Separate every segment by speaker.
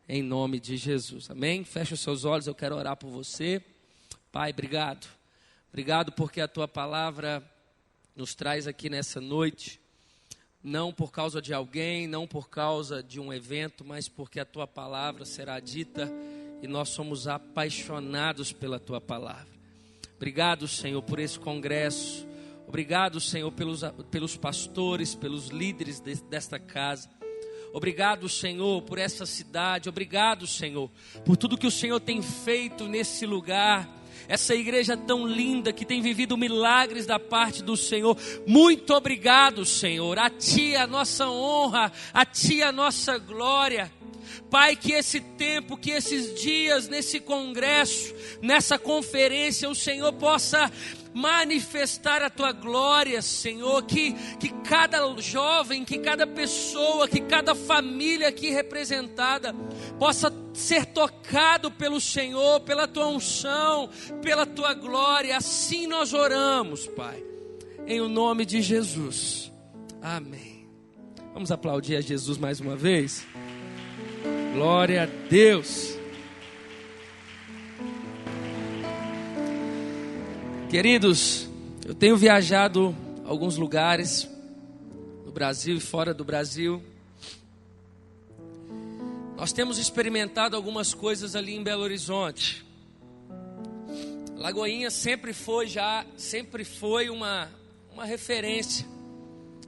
Speaker 1: em nome de Jesus, amém? Feche os seus olhos, eu quero orar por você. Pai, obrigado. Obrigado porque a Tua palavra nos traz aqui nessa noite, não por causa de alguém, não por causa de um evento, mas porque a Tua palavra será dita e nós somos apaixonados pela Tua palavra. Obrigado, Senhor, por esse congresso. Obrigado, Senhor, pelos pastores, pelos líderes desta casa. Obrigado, Senhor, por essa cidade. Obrigado, Senhor, por tudo que o Senhor tem feito nesse lugar. Essa igreja tão linda que tem vivido milagres da parte do Senhor. Muito obrigado, Senhor. A Ti a nossa honra, a Ti a nossa glória. Pai, que esse tempo, que esses dias, nesse congresso, nessa conferência, o Senhor possa manifestar a Tua glória, Senhor, que cada jovem, que cada pessoa, que cada família aqui representada possa ser tocado pelo Senhor, pela Tua unção, pela Tua glória. Assim nós oramos, Pai, em o nome de Jesus, amém. Vamos aplaudir a Jesus mais uma vez? Glória a Deus. Queridos, eu tenho viajado a alguns lugares no Brasil e fora do Brasil. Nós temos experimentado algumas coisas ali em Belo Horizonte. Lagoinha sempre foi uma referência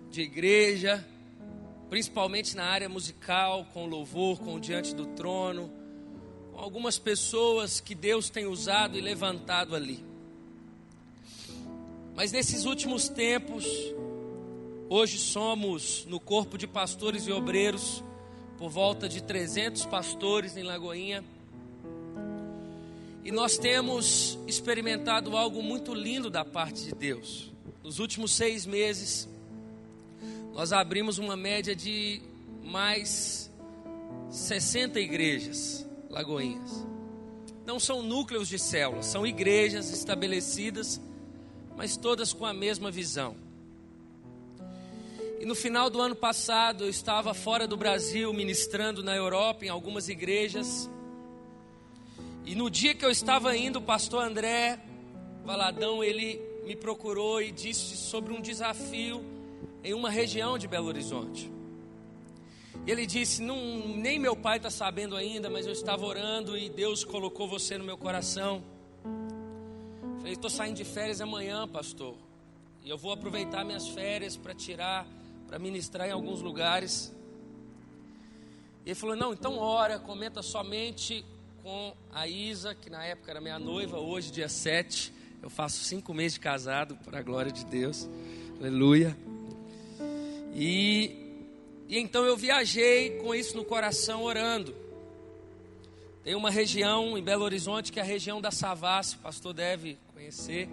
Speaker 1: de igreja, principalmente na área musical, com louvor, com Diante do Trono, com algumas pessoas que Deus tem usado e levantado ali. Mas nesses últimos tempos, hoje somos no corpo de pastores e obreiros, por volta de 300 pastores em Lagoinha. E nós temos experimentado algo muito lindo da parte de Deus. Nos últimos 6 meses, nós abrimos uma média de mais 60 igrejas lagoinhas. Não são núcleos de células, são igrejas estabelecidas, mas todas com a mesma visão. E no final do ano passado, eu estava fora do Brasil, ministrando na Europa, em algumas igrejas. E no dia que eu estava indo, o pastor André Valadão, ele me procurou e disse sobre um desafio em uma região de Belo Horizonte. Ele disse, nem meu pai está sabendo ainda, mas eu estava orando e Deus colocou você no meu coração. Falei, estou saindo de férias amanhã, pastor, e eu vou aproveitar minhas férias para ministrar em alguns lugares. E ele falou, não, então ora, comenta somente com a Isa, que na época era minha noiva, hoje dia 7, eu faço 5 meses de casado, para a glória de Deus, aleluia. E então eu viajei com isso no coração orando. Tem uma região em Belo Horizonte que é a região da Savassi, o pastor deve conhecer.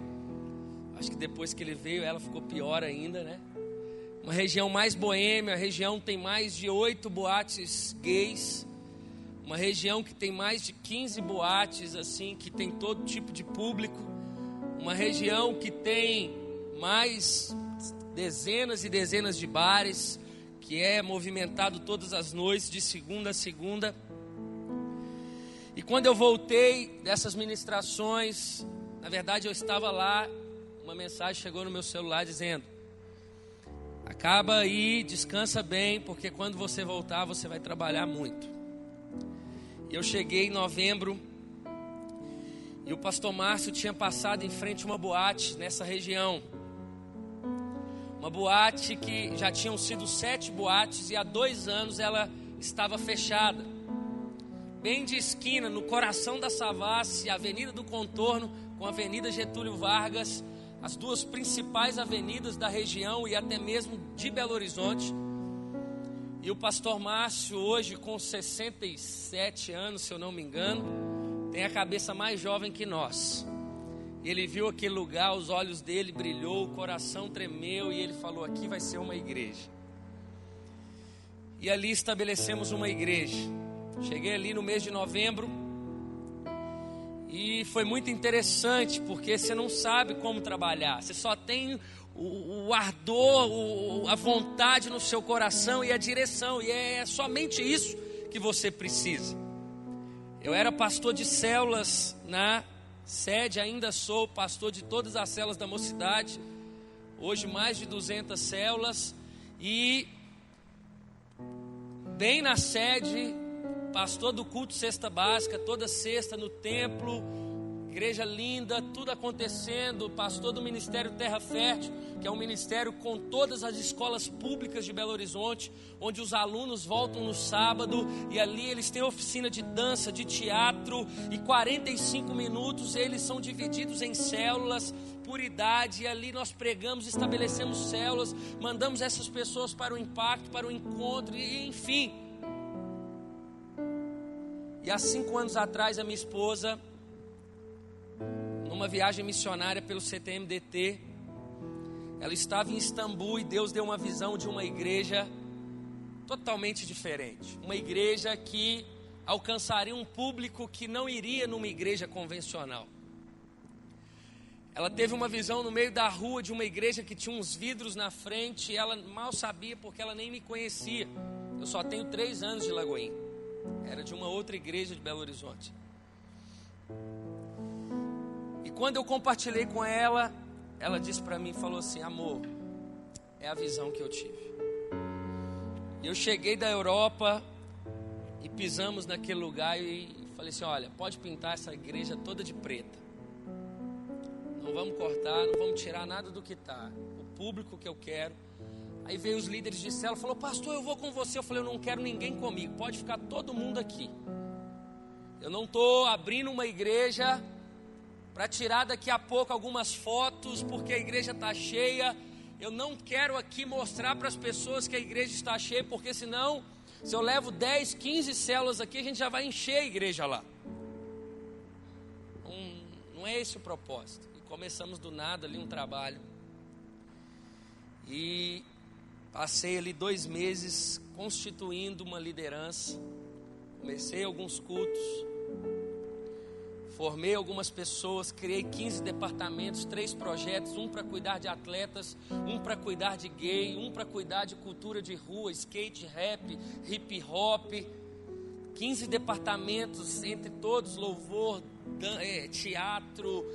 Speaker 1: Acho que depois que ele veio ela ficou pior ainda, né? Uma região mais boêmia, a região tem mais de 8 boates gays. Uma região que tem mais de 15 boates, assim, que tem todo tipo de público. Uma região que tem mais dezenas e dezenas de bares, que é movimentado todas as noites, de segunda a segunda. E quando eu voltei dessas ministrações, na verdade eu estava lá, uma mensagem chegou no meu celular dizendo, acaba aí, descansa bem, porque quando você voltar você vai trabalhar muito. E eu cheguei em novembro, e o pastor Márcio tinha passado em frente a uma boate nessa região. Uma boate que já tinham sido 7 boates e há 2 anos ela estava fechada. Bem de esquina, no coração da Savassi, a Avenida do Contorno com a Avenida Getúlio Vargas, as 2 principais avenidas da região e até mesmo de Belo Horizonte. E o pastor Márcio, hoje com 67 anos, se eu não me engano, tem a cabeça mais jovem que nós. Ele viu aquele lugar, os olhos dele brilhou, o coração tremeu e ele falou, aqui vai ser uma igreja. E ali estabelecemos uma igreja. Cheguei ali no mês de novembro e foi muito interessante, porque você não sabe como trabalhar, você só tem o ardor, a vontade no seu coração e a direção, e é somente isso que você precisa. Eu era pastor de células na sede, ainda sou pastor de todas as células da Mocidade. Hoje mais de 200 células. E bem na sede, pastor do culto Cesta Básica, toda sexta no templo, igreja linda, tudo acontecendo, pastor do Ministério Terra Fértil, que é um ministério com todas as escolas públicas de Belo Horizonte, onde os alunos voltam no sábado, e ali eles têm oficina de dança, de teatro, e 45 minutos eles são divididos em células, por idade, e ali nós pregamos, estabelecemos células, mandamos essas pessoas para o impacto, para o encontro, e enfim. E há 5 anos atrás, a minha esposa, numa viagem missionária pelo CTMDT, ela estava em Istambul e Deus deu uma visão de uma igreja totalmente diferente. Uma igreja que alcançaria um público que não iria numa igreja convencional. Ela teve uma visão no meio da rua de uma igreja que tinha uns vidros na frente, e ela mal sabia porque ela nem me conhecia. Eu só tenho 3 anos de Lagoinha. Era de uma outra igreja de Belo Horizonte. E quando eu compartilhei com ela, ela disse para mim, falou assim: amor, é a visão que eu tive. E eu cheguei da Europa e pisamos naquele lugar e falei assim: olha, pode pintar essa igreja toda de preta. Não vamos cortar, não vamos tirar nada do que está. O público que eu quero. Aí veio os líderes de célula, falou: pastor, eu vou com você. Eu falei: eu não quero ninguém comigo, pode ficar todo mundo aqui. Eu não estou abrindo uma igreja para tirar daqui a pouco algumas fotos, porque a igreja está cheia. Eu não quero aqui mostrar para as pessoas que a igreja está cheia, porque senão, se eu levo 10, 15 células aqui, a gente já vai encher a igreja lá. Não é esse o propósito. E começamos do nada ali um trabalho. E passei ali 2 meses constituindo uma liderança. Comecei alguns cultos. Formei algumas pessoas, criei 15 departamentos, 3 projetos, um para cuidar de atletas, um para cuidar de gay, um para cuidar de cultura de rua, skate, rap, hip hop. 15 departamentos, entre todos, louvor, teatro,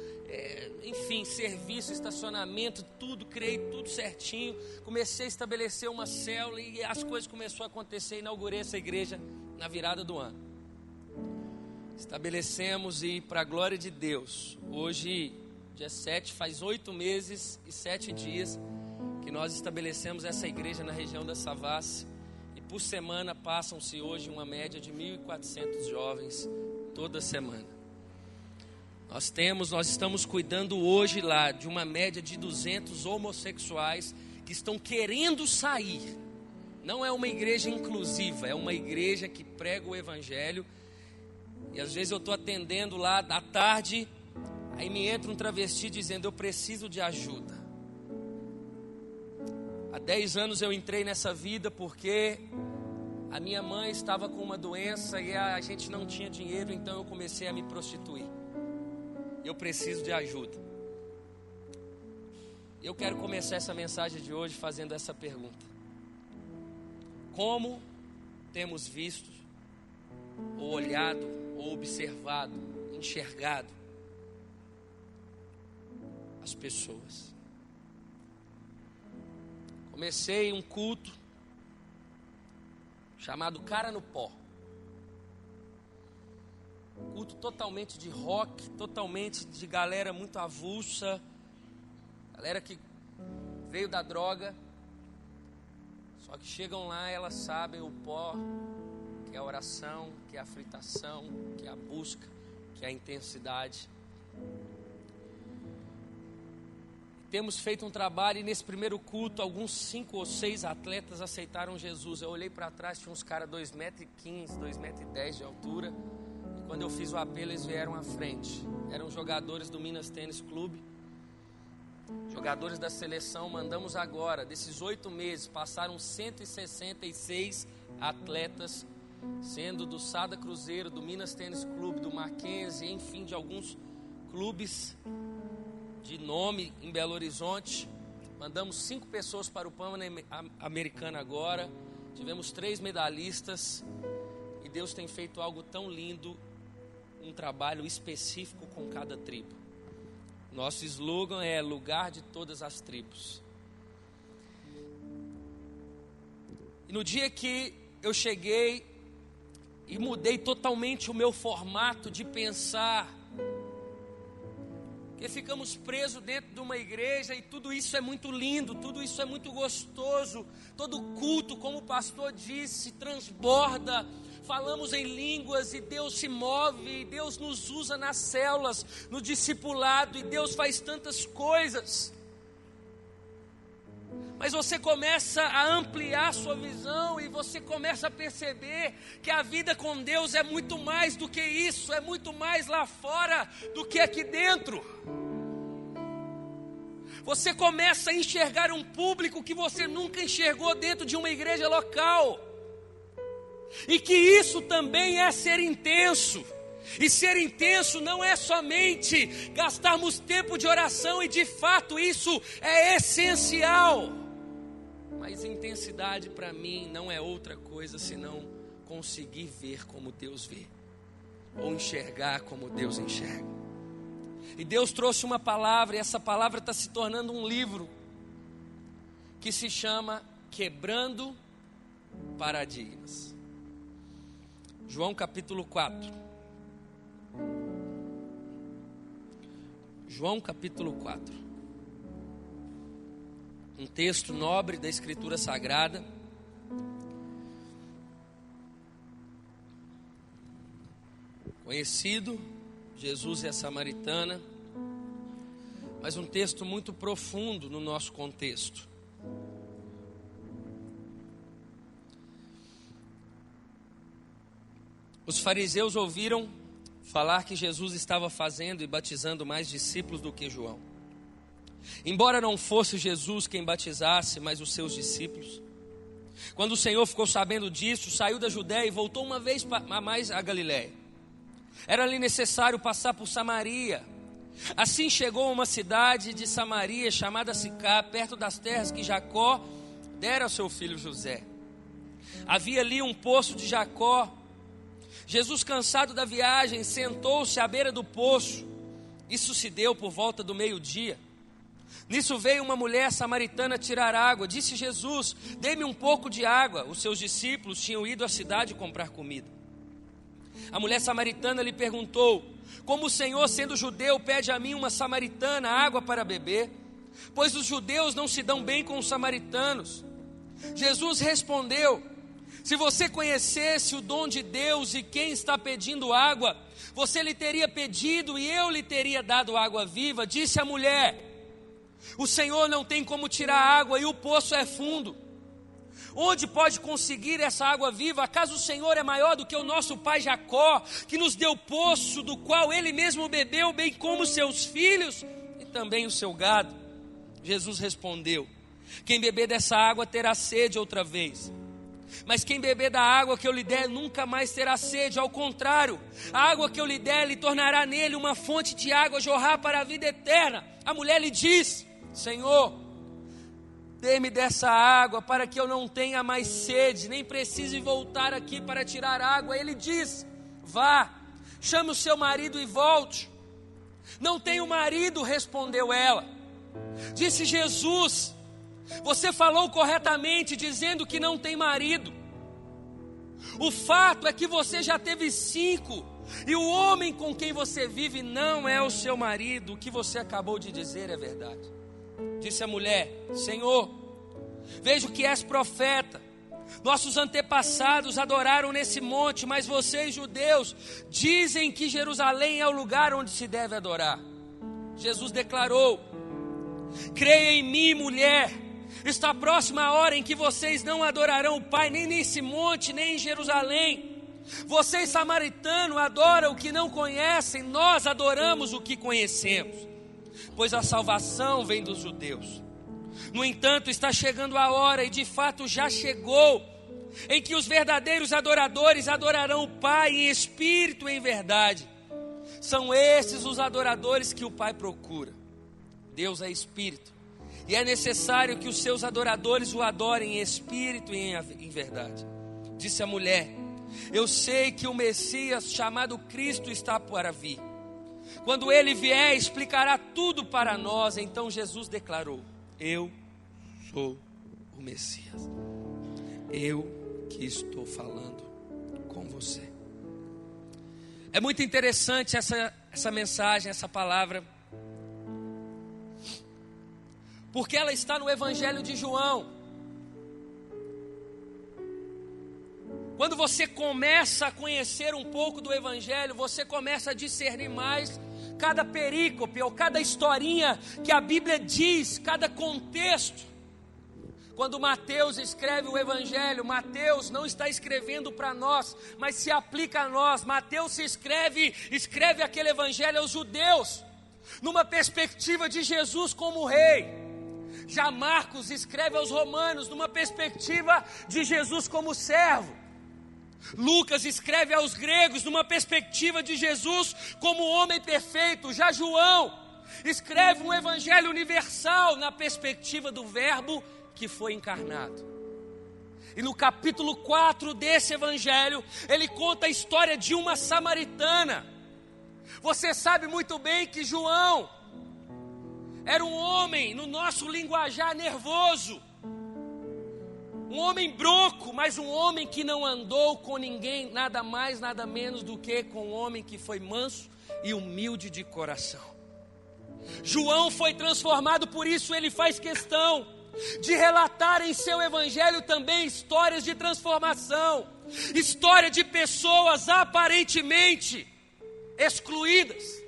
Speaker 1: enfim, serviço, estacionamento, tudo, criei tudo certinho. Comecei a estabelecer uma célula e as coisas começaram a acontecer. Inaugurei essa igreja na virada do ano. Estabelecemos, e para a glória de Deus, hoje, dia 7, faz 8 meses e 7 dias que nós estabelecemos essa igreja na região da Savassi. E por semana passam-se hoje uma média de 1.400 jovens toda semana. Nós estamos cuidando hoje lá de uma média de 200 homossexuais que estão querendo sair. Não é uma igreja inclusiva, é uma igreja que prega o evangelho. E às vezes eu estou atendendo lá à tarde, aí me entra um travesti dizendo: eu preciso de ajuda. Há 10 anos eu entrei nessa vida porque a minha mãe estava com uma doença e a gente não tinha dinheiro, então eu comecei a me prostituir. Eu preciso de ajuda. Eu quero começar essa mensagem de hoje fazendo essa pergunta: como temos visto, ou olhado, ou observado, enxergado as pessoas? Comecei um culto chamado Cara no Pó. Culto totalmente de rock, totalmente de galera muito avulsa, galera que veio da droga. Só que chegam lá, elas sabem o pó, que é a oração, que é a fritação, que é a busca, que é a intensidade. Temos feito um trabalho, e nesse primeiro culto, alguns 5 ou 6 atletas aceitaram Jesus. Eu olhei para trás, tinha uns caras 2,15 m, 2,10 m de altura. E quando eu fiz o apelo, eles vieram à frente. Eram jogadores do Minas Tênis Clube, jogadores da seleção. Mandamos agora, desses 8 meses, passaram 166 atletas, sendo do Sada Cruzeiro, do Minas Tênis Clube, do Mackenzie, enfim, de alguns clubes de nome em Belo Horizonte. Mandamos 5 pessoas para o Pan-Americano agora. Tivemos 3 medalhistas. E Deus tem feito algo tão lindo um trabalho específico com cada tribo. Nosso slogan é lugar de todas as tribos. E no dia que eu cheguei e mudei totalmente o meu formato de pensar, porque ficamos presos dentro de uma igreja e tudo isso é muito lindo, tudo isso é muito gostoso, todo culto, como o pastor disse, transborda, falamos em línguas e Deus se move, e Deus nos usa nas células, no discipulado, e Deus faz tantas coisas. Mas você começa a ampliar sua visão e você começa a perceber que a vida com Deus é muito mais do que isso, é muito mais lá fora do que aqui dentro. Você começa a enxergar um público que você nunca enxergou dentro de uma igreja local. E que isso também é ser intenso. E ser intenso não é somente gastarmos tempo de oração, e de fato isso é essencial. Mas intensidade para mim não é outra coisa senão conseguir ver como Deus vê, ou enxergar como Deus enxerga. E Deus trouxe uma palavra, e essa palavra está se tornando um livro que se chama Quebrando Paradigmas. João capítulo 4. João capítulo 4. Um texto nobre da Escritura Sagrada. Conhecido, Jesus e a Samaritana, mas um texto muito profundo no nosso contexto. Os fariseus ouviram falar que Jesus estava fazendo e batizando mais discípulos do que João. Embora não fosse Jesus quem batizasse, mas os seus discípulos. Quando o Senhor ficou sabendo disso, saiu da Judéia e voltou uma vez a mais a Galiléia. Era-lhe necessário passar por Samaria. Assim chegou a uma cidade de Samaria chamada Sicar, perto das terras que Jacó dera ao seu filho José. Havia ali um poço de Jacó. Jesus, cansado da viagem, sentou-se à beira do poço. Isso se deu por volta do meio-dia. Nisso veio uma mulher samaritana tirar água. Disse Jesus: dê-me um pouco de água. Os seus discípulos tinham ido à cidade comprar comida. A mulher samaritana lhe perguntou: como o Senhor, sendo judeu, pede a mim, uma samaritana, água para beber? Pois os judeus não se dão bem com os samaritanos. Jesus respondeu: se você conhecesse o dom de Deus e quem está pedindo água, você lhe teria pedido e eu lhe teria dado água viva. Disse a mulher: o Senhor não tem como tirar água e o poço é fundo. Onde pode conseguir essa água viva? Acaso o Senhor é maior do que o nosso pai Jacó, que nos deu poço do qual ele mesmo bebeu, bem como seus filhos e também o seu gado? Jesus respondeu: quem beber dessa água terá sede outra vez. Mas quem beber da água que eu lhe der nunca mais terá sede. Ao contrário, a água que eu lhe der lhe tornará nele uma fonte de água a jorrar para a vida eterna. A mulher lhe disse: Senhor, dê-me dessa água para que eu não tenha mais sede, nem precise voltar aqui para tirar água. Ele disse: vá, chame o seu marido e volte. Não tenho marido, respondeu ela. Disse Jesus: você falou corretamente dizendo que não tem marido. O fato é que você já teve 5 e o homem com quem você vive não é o seu marido. O que você acabou de dizer é verdade. Disse a mulher: Senhor, vejo que és profeta. Nossos antepassados adoraram nesse monte, mas vocês, judeus, dizem que Jerusalém é o lugar onde se deve adorar. Jesus declarou: creia em mim, mulher. Está próxima a hora em que vocês não adorarão o Pai, nem nesse monte, nem em Jerusalém. Vocês, samaritanos, adoram o que não conhecem, nós adoramos o que conhecemos, pois a salvação vem dos judeus. No entanto, está chegando a hora, e de fato já chegou, em que os verdadeiros adoradores adorarão o Pai em espírito e em verdade. São esses os adoradores que o Pai procura. Deus é espírito, e é necessário que os seus adoradores o adorem em espírito e em verdade. Disse a mulher: Eu sei que o Messias chamado Cristo está para vir. Quando ele vier, explicará tudo para nós. Então Jesus declarou: eu sou o Messias. Eu que estou falando com você. É muito interessante essa mensagem, essa palavra, porque ela está no Evangelho de João. Quando você começa a conhecer um pouco do Evangelho, você começa a discernir mais cada perícope ou cada historinha que a Bíblia diz, cada contexto. Quando Mateus escreve o Evangelho, Mateus não está escrevendo para nós, mas se aplica a nós. Mateus escreve aquele Evangelho aos judeus, numa perspectiva de Jesus como rei. Já Marcos escreve aos romanos, numa perspectiva de Jesus como servo. Lucas escreve aos gregos numa perspectiva de Jesus como homem perfeito. Já João escreve um evangelho universal na perspectiva do verbo que foi encarnado. E no capítulo 4 desse evangelho, ele conta a história de uma samaritana. Você sabe muito bem que João era um homem, no nosso linguajar, nervoso. Um homem broco, mas um homem que não andou com ninguém, nada mais, nada menos do que com um homem que foi manso e humilde de coração. João foi transformado, por isso ele faz questão de relatar em seu evangelho também histórias de transformação, história de pessoas aparentemente excluídas,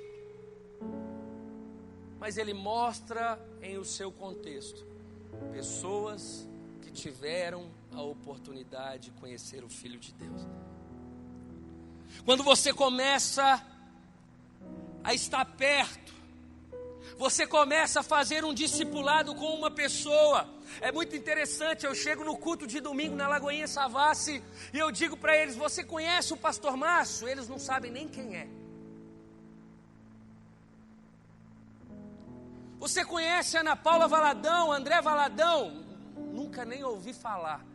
Speaker 1: mas ele mostra em o seu contexto pessoas que tiveram a oportunidade de conhecer o Filho de Deus. Quando você começa a estar perto, você começa a fazer um discipulado com uma pessoa. É muito interessante, eu chego no culto de domingo na Lagoinha Savassi e eu digo para eles: você conhece o pastor Márcio? Eles não sabem nem quem é. Você conhece a Ana Paula Valadão, André Valadão? Nunca nem ouvi falar.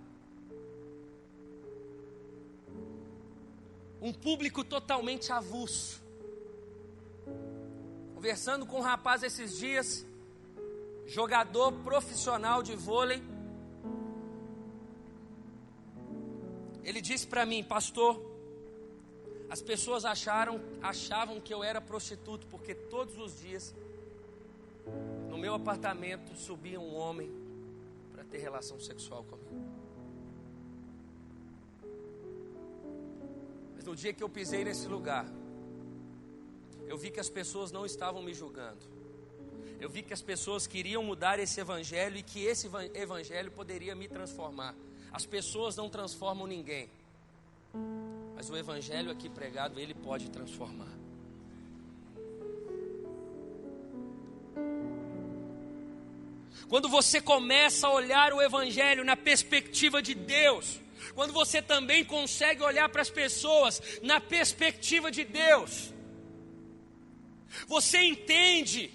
Speaker 1: Um público totalmente avulso. Conversando com um rapaz esses dias, jogador profissional de vôlei, ele disse para mim: pastor, as pessoas achavam que eu era prostituto, porque todos os dias no meu apartamento subia um homem para ter relação sexual comigo. Mas no dia que eu pisei nesse lugar, eu vi que as pessoas não estavam me julgando. Eu vi que as pessoas queriam mudar esse evangelho e que esse evangelho poderia me transformar. As pessoas não transformam ninguém, mas o evangelho aqui pregado, ele pode transformar. Quando você começa a olhar o evangelho na perspectiva de Deus, quando você também consegue olhar para as pessoas na perspectiva de Deus, você entende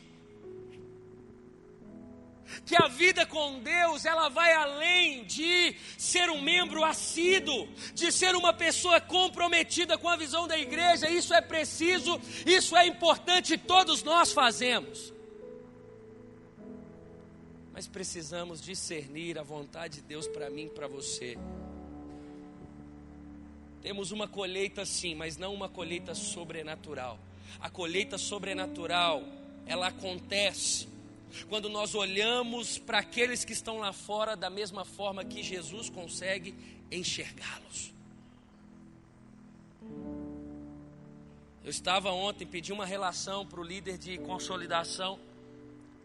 Speaker 1: que a vida com Deus, ela vai além de ser um membro assíduo, de ser uma pessoa comprometida com a visão da igreja. Isso é preciso, isso é importante, todos nós fazemos. Mas precisamos discernir a vontade de Deus para mim e para você. Temos uma colheita sim, mas não uma colheita sobrenatural. A colheita sobrenatural, ela acontece quando nós olhamos para aqueles que estão lá fora da mesma forma que Jesus consegue enxergá-los. Eu estava ontem, pedi uma relação para o líder de consolidação.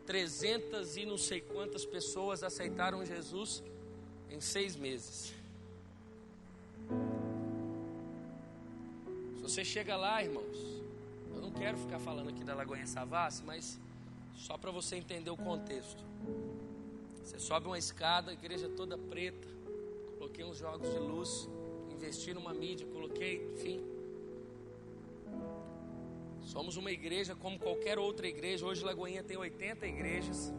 Speaker 1: 300 e não sei quantas pessoas aceitaram Jesus em 6 meses. Se você chega lá, irmãos, eu não quero ficar falando aqui da Lagoinha Savassi, mas só para você entender o contexto. Você sobe uma escada, a igreja toda preta, coloquei uns jogos de luz, investi numa mídia, coloquei, enfim. Somos uma igreja como qualquer outra igreja. Hoje Lagoinha tem 80 igrejas,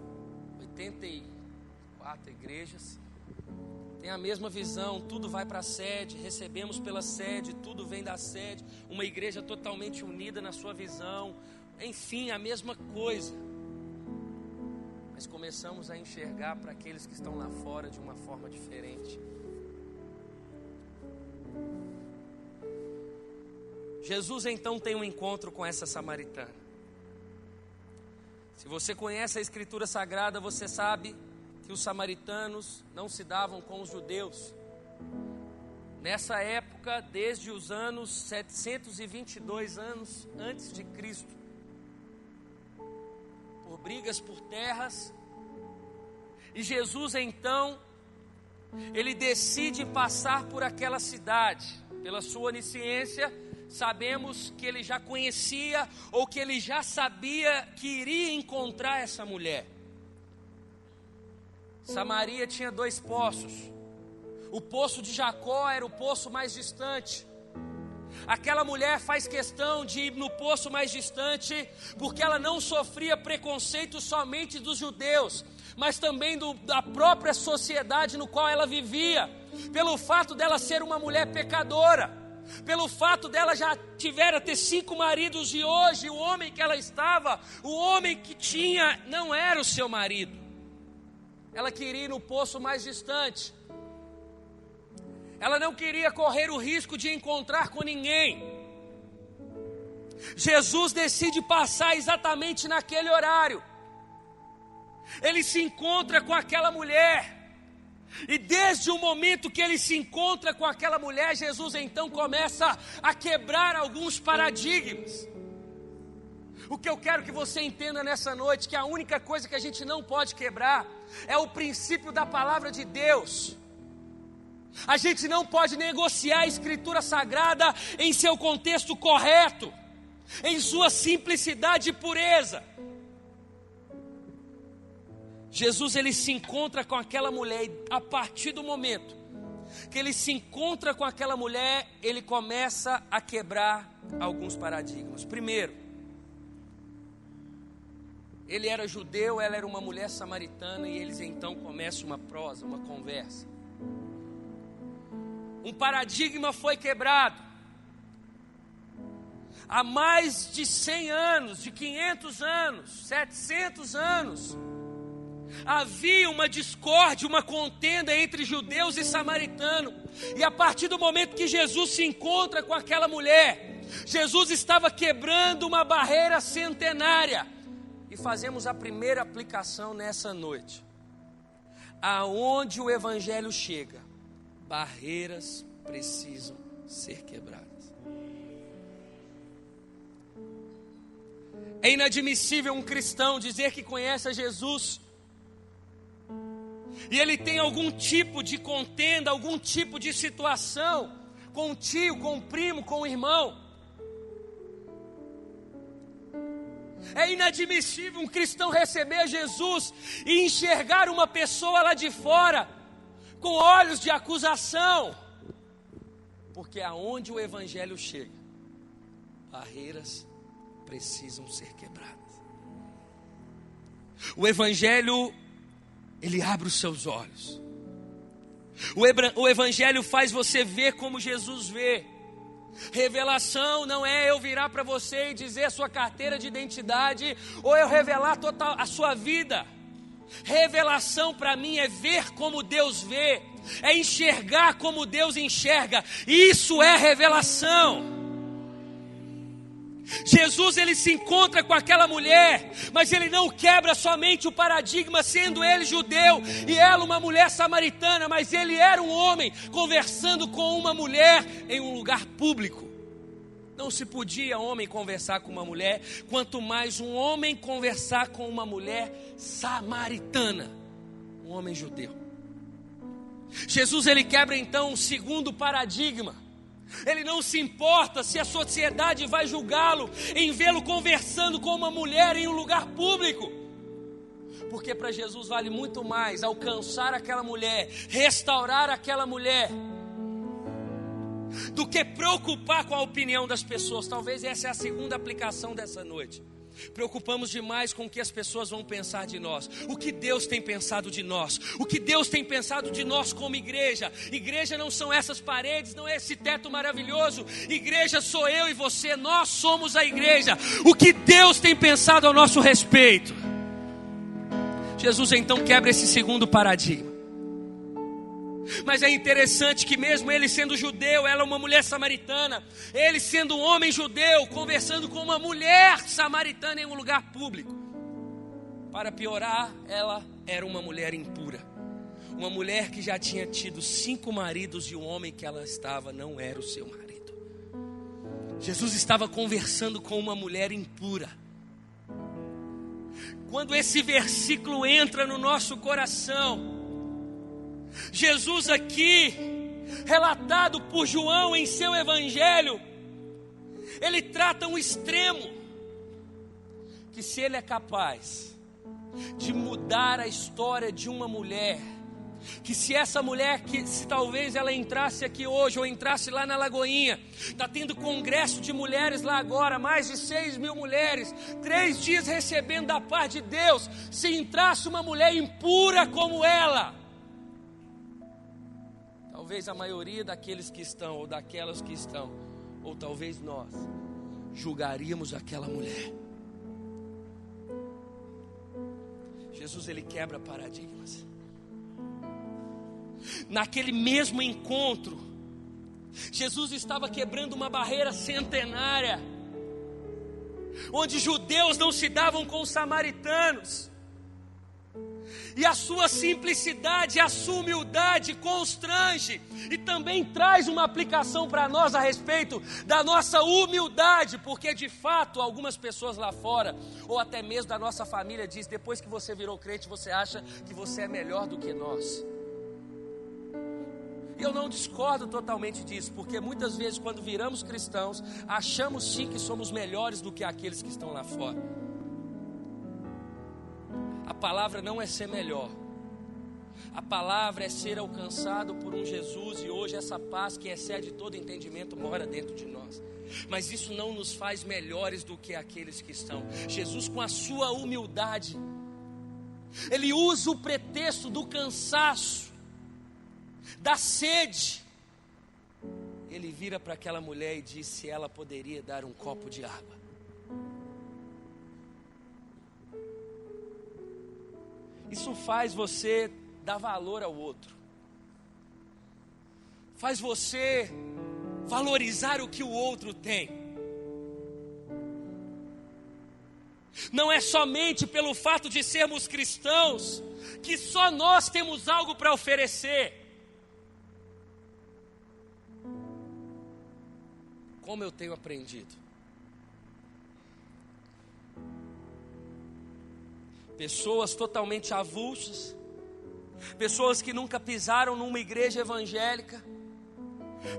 Speaker 1: 84 igrejas. tem a mesma visão, tudo vai para a sede, recebemos pela sede, tudo vem da sede, uma igreja totalmente unida na sua visão, enfim, a mesma coisa. Mas começamos a enxergar para aqueles que estão lá fora de uma forma diferente. Jesus então tem um encontro com essa samaritana. Se você conhece a Escritura Sagrada, você sabe que os samaritanos não se davam com os judeus. Nessa época, desde os anos 722 anos antes de Cristo, por brigas por terras, e Jesus então, ele decide passar por aquela cidade. Pela sua onisciência, sabemos que ele já conhecia, ou que ele já sabia que iria encontrar essa mulher. Samaria tinha 2 poços. O poço de Jacó era o poço mais distante. Aquela mulher faz questão de ir no poço mais distante, porque ela não sofria preconceito somente dos judeus, mas também da própria sociedade no qual ela vivia, pelo fato dela ser uma mulher pecadora, pelo fato dela já ter 5 maridos, e hoje o homem que ela estava, o homem que tinha, não era o seu marido. Ela queria ir no poço mais distante. Ela não queria correr o risco de encontrar com ninguém. Jesus decide passar exatamente naquele horário. Ele se encontra com aquela mulher. E desde o momento que ele se encontra com aquela mulher, Jesus então começa a quebrar alguns paradigmas. O que eu quero que você entenda nessa noite, que a única coisa que a gente não pode quebrar é o princípio da palavra de Deus. A gente não pode negociar a Escritura Sagrada em seu contexto correto, em sua simplicidade e pureza. Jesus, ele se encontra com aquela mulher, e a partir do momento que ele se encontra com aquela mulher, ele começa a quebrar alguns paradigmas. Primeiro, ele era judeu, ela era uma mulher samaritana, e eles então começam uma prosa, uma conversa. Um paradigma foi quebrado. Há mais de 100 anos, de 500 anos, 700 anos, havia uma discórdia, uma contenda entre judeus e samaritanos. E a partir do momento que Jesus se encontra com aquela mulher, Jesus estava quebrando uma barreira centenária. E fazemos a primeira aplicação nessa noite. Aonde o evangelho chega, barreiras precisam ser quebradas. É inadmissível um cristão dizer que conhece a Jesus e ele tem algum tipo de contenda, algum tipo de situação com o tio, com o primo, com o irmão. É inadmissível um cristão receber Jesus e enxergar uma pessoa lá de fora com olhos de acusação, porque aonde o evangelho chega, barreiras precisam ser quebradas. O evangelho, ele abre os seus olhos. O evangelho faz você ver como Jesus vê. Revelação não é eu virar para você e dizer a sua carteira de identidade, ou eu revelar total a sua vida. Revelação para mim é ver como Deus vê, é enxergar como Deus enxerga. Isso é revelação. Jesus, ele se encontra com aquela mulher, mas ele não quebra somente o paradigma, sendo ele judeu e ela uma mulher samaritana, mas ele era um homem conversando com uma mulher em um lugar público. Não se podia homem conversar com uma mulher, quanto mais um homem conversar com uma mulher samaritana, um homem judeu. Jesus, ele quebra então um segundo paradigma. Ele não se importa se a sociedade vai julgá-lo em vê-lo conversando com uma mulher em um lugar público, porque para Jesus vale muito mais alcançar aquela mulher, restaurar aquela mulher, do que preocupar com a opinião das pessoas. Talvez essa é a segunda aplicação dessa noite. Preocupamos demais com o que as pessoas vão pensar de nós. O que Deus tem pensado de nós? O que Deus tem pensado de nós como igreja? Igreja não são essas paredes, não é esse teto maravilhoso. Igreja sou eu e você, nós somos a igreja. O que Deus tem pensado ao nosso respeito? Jesus então quebra esse segundo paradigma. Mas é interessante que mesmo ele sendo judeu, ela é uma mulher samaritana. Ele sendo um homem judeu, conversando com uma mulher samaritana em um lugar público. Para piorar, ela era uma mulher impura. Uma mulher que já tinha tido 5 maridos e o homem que ela estava não era o seu marido. Jesus estava conversando com uma mulher impura. Quando esse versículo entra no nosso coração, Jesus aqui, relatado por João em seu evangelho, ele trata um extremo, que se ele é capaz de mudar a história de uma mulher, que se essa mulher, que se talvez ela entrasse aqui hoje, ou entrasse lá na Lagoinha, está tendo congresso de mulheres lá agora, mais de 6.000 mulheres, 3 dias recebendo da parte de Deus, se entrasse uma mulher impura como ela, talvez a maioria daqueles que estão, ou daquelas que estão, ou talvez nós, julgaríamos aquela mulher. Jesus, ele quebra paradigmas. Naquele mesmo encontro, Jesus estava quebrando uma barreira centenária, onde judeus não se davam com os samaritanos. E a sua simplicidade, a sua humildade constrange e também traz uma aplicação para nós a respeito da nossa humildade, porque de fato algumas pessoas lá fora, ou até mesmo da nossa família, diz: depois que você virou crente, você acha que você é melhor do que nós. E eu não discordo totalmente disso, porque muitas vezes quando viramos cristãos, achamos sim que somos melhores do que aqueles que estão lá fora. A palavra não é ser melhor. A palavra é ser alcançado por um Jesus, e hoje essa paz que excede todo entendimento mora dentro de nós. Mas isso não nos faz melhores do que aqueles que estão. Jesus, com a sua humildade, ele usa o pretexto do cansaço, da sede. Ele vira para aquela mulher e diz se ela poderia dar um copo de água. Isso faz você dar valor ao outro. Faz você valorizar o que o outro tem. Não é somente pelo fato de sermos cristãos que só nós temos algo para oferecer. Como eu tenho aprendido. Pessoas totalmente avulsas, pessoas que nunca pisaram numa igreja evangélica,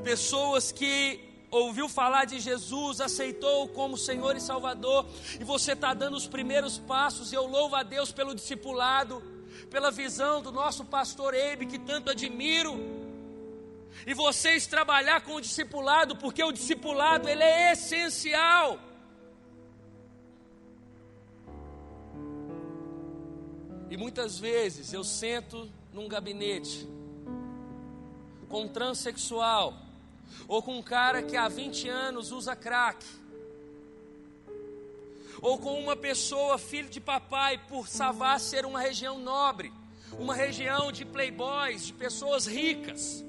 Speaker 1: pessoas que ouviu falar de Jesus, aceitou como Senhor e Salvador, e você está dando os primeiros passos. E eu louvo a Deus pelo discipulado, pela visão do nosso pastor Eibe, que tanto admiro, e vocês trabalhar com o discipulado, porque o discipulado ele é essencial. E muitas vezes eu sento num gabinete com um transexual, ou com um cara que há 20 anos usa crack, ou com uma pessoa, filho de papai, por Savassi ser uma região nobre, uma região de playboys, de pessoas ricas,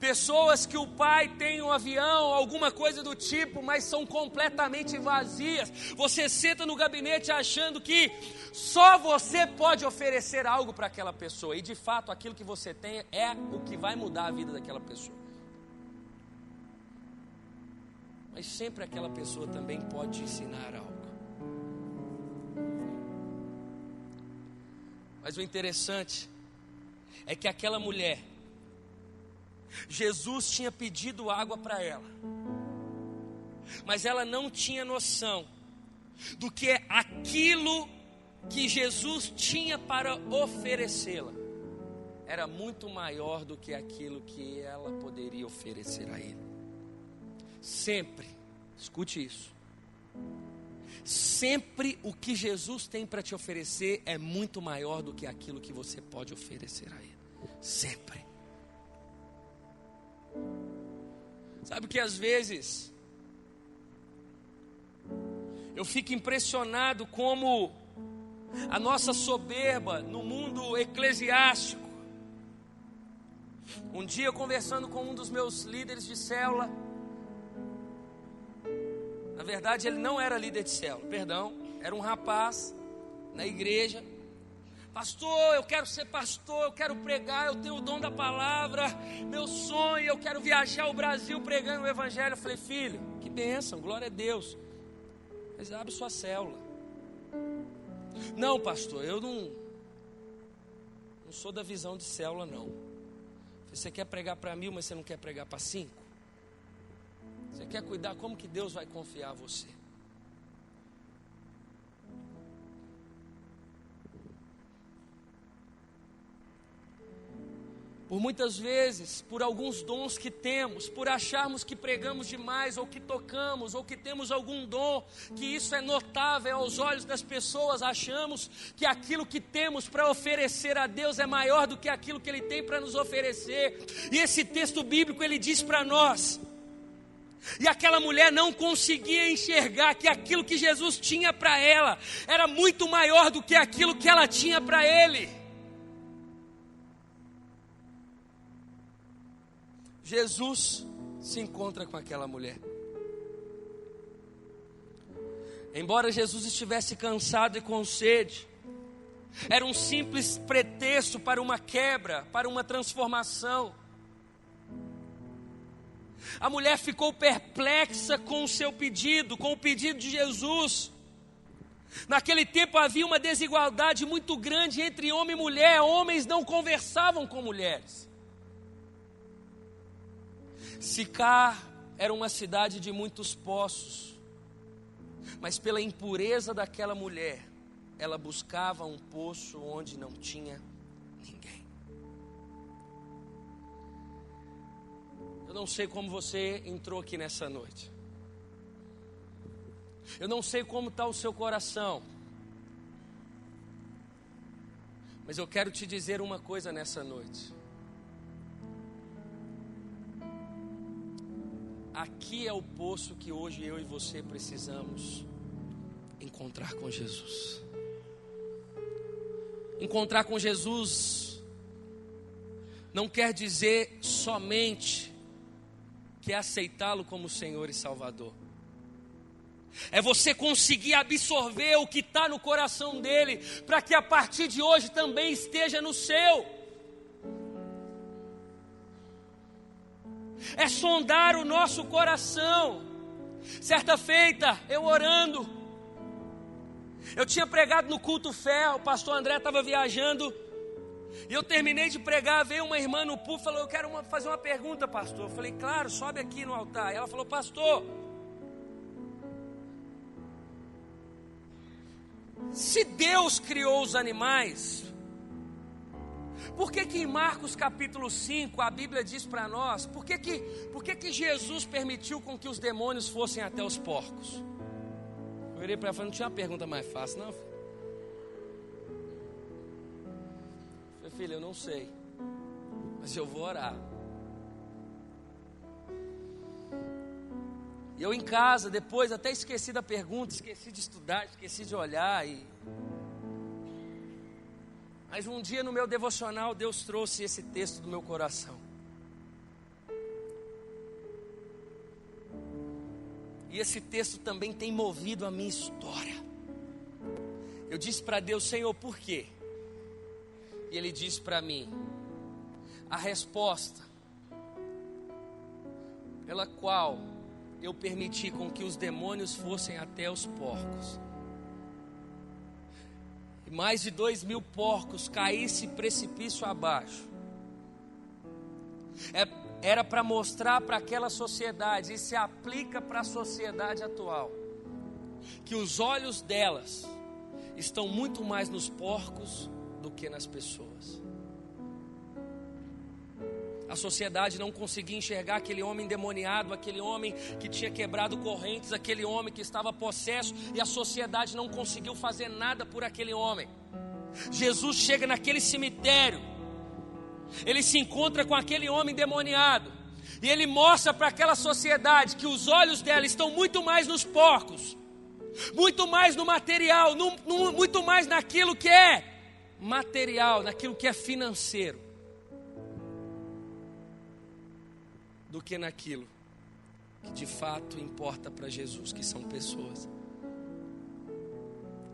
Speaker 1: pessoas que o pai tem um avião, alguma coisa do tipo, mas são completamente vazias. Você senta no gabinete achando que só você pode oferecer algo para aquela pessoa, e de fato aquilo que você tem é o que vai mudar a vida daquela pessoa. Mas sempre aquela pessoa também pode te ensinar algo. Mas o interessante é que aquela mulher, Jesus tinha pedido água para ela, mas ela não tinha noção do que é aquilo que Jesus tinha para oferecê-la. Era muito maior do que aquilo que ela poderia oferecer a ele. Sempre, escute isso, Sempre o que Jesus tem para te oferecer é muito maior do que aquilo que você pode oferecer a Ele. Sempre. Sabe que às vezes eu fico impressionado como a nossa soberba no mundo eclesiástico. Um dia conversando com um dos meus líderes de célula, na verdade ele não era líder de célula, perdão, era um rapaz na igreja. Pastor, eu quero ser pastor, eu quero pregar, eu tenho o dom da palavra, meu sonho, eu quero viajar o Brasil pregando o evangelho. Eu falei, filho, que bênção, glória a Deus, mas abre sua célula. Não, pastor, eu não sou da visão de célula, não. Você quer pregar para 1000, mas você não quer pregar para 5? Você quer cuidar, como que Deus vai confiar a você? Por muitas vezes, por alguns dons que temos, por acharmos que pregamos demais, ou que tocamos, ou que temos algum dom, que isso é notável aos olhos das pessoas, achamos que aquilo que temos para oferecer a Deus é maior do que aquilo que Ele tem para nos oferecer. E esse texto bíblico, ele diz para nós, e aquela mulher não conseguia enxergar que aquilo que Jesus tinha para ela, era muito maior do que aquilo que ela tinha para Ele. Jesus se encontra com aquela mulher. Embora Jesus estivesse cansado e com sede, era um simples pretexto para uma quebra, para uma transformação. A mulher ficou perplexa com o seu pedido, com o pedido de Jesus. Naquele tempo havia uma desigualdade muito grande entre homem e mulher. Homens não conversavam com mulheres. Sicar era uma cidade de muitos poços, mas pela impureza daquela mulher, ela buscava um poço onde não tinha ninguém. Eu não sei como você entrou aqui nessa noite. Eu não sei como está o seu coração. Mas eu quero te dizer uma coisa nessa noite. Aqui é o poço que hoje eu e você precisamos encontrar com Jesus. Encontrar com Jesus não quer dizer somente que é aceitá-lo como Senhor e Salvador. É você conseguir absorver o que está no coração dele, para que a partir de hoje também esteja no seu. É sondar o nosso coração. Certa feita, eu orando, eu tinha pregado no culto fé, o pastor André estava viajando, e eu terminei de pregar, veio uma irmã no púlpito e falou, eu quero fazer uma pergunta, pastor. Eu falei, claro, sobe aqui no altar. E ela falou, pastor, se Deus criou os animais, por que em Marcos capítulo 5 a Bíblia diz para nós, por que Jesus permitiu com que os demônios fossem até os porcos? Eu virei para ela e falei, não tinha uma pergunta mais fácil não? Eu falei, filha, eu não sei, mas eu vou orar. E eu em casa, depois até esqueci da pergunta, esqueci de estudar, esqueci de olhar Mas um dia no meu devocional, Deus trouxe esse texto do meu coração. E esse texto também tem movido a minha história. Eu disse para Deus, Senhor, por quê? E Ele disse para mim, a resposta pela qual eu permiti com que os demônios fossem até os porcos, e mais de 2.000 porcos caíssem precipício abaixo, era para mostrar para aquela sociedade, e se aplica para a sociedade atual, que os olhos delas estão muito mais nos porcos do que nas pessoas. A sociedade não conseguia enxergar aquele homem endemoniado, aquele homem que tinha quebrado correntes, aquele homem que estava possesso, e a sociedade não conseguiu fazer nada por aquele homem. Jesus chega naquele cemitério, ele se encontra com aquele homem endemoniado, e ele mostra para aquela sociedade que os olhos dela estão muito mais nos porcos, muito mais no material, muito mais naquilo que é material, naquilo que é financeiro, do que naquilo que de fato importa para Jesus, que são pessoas.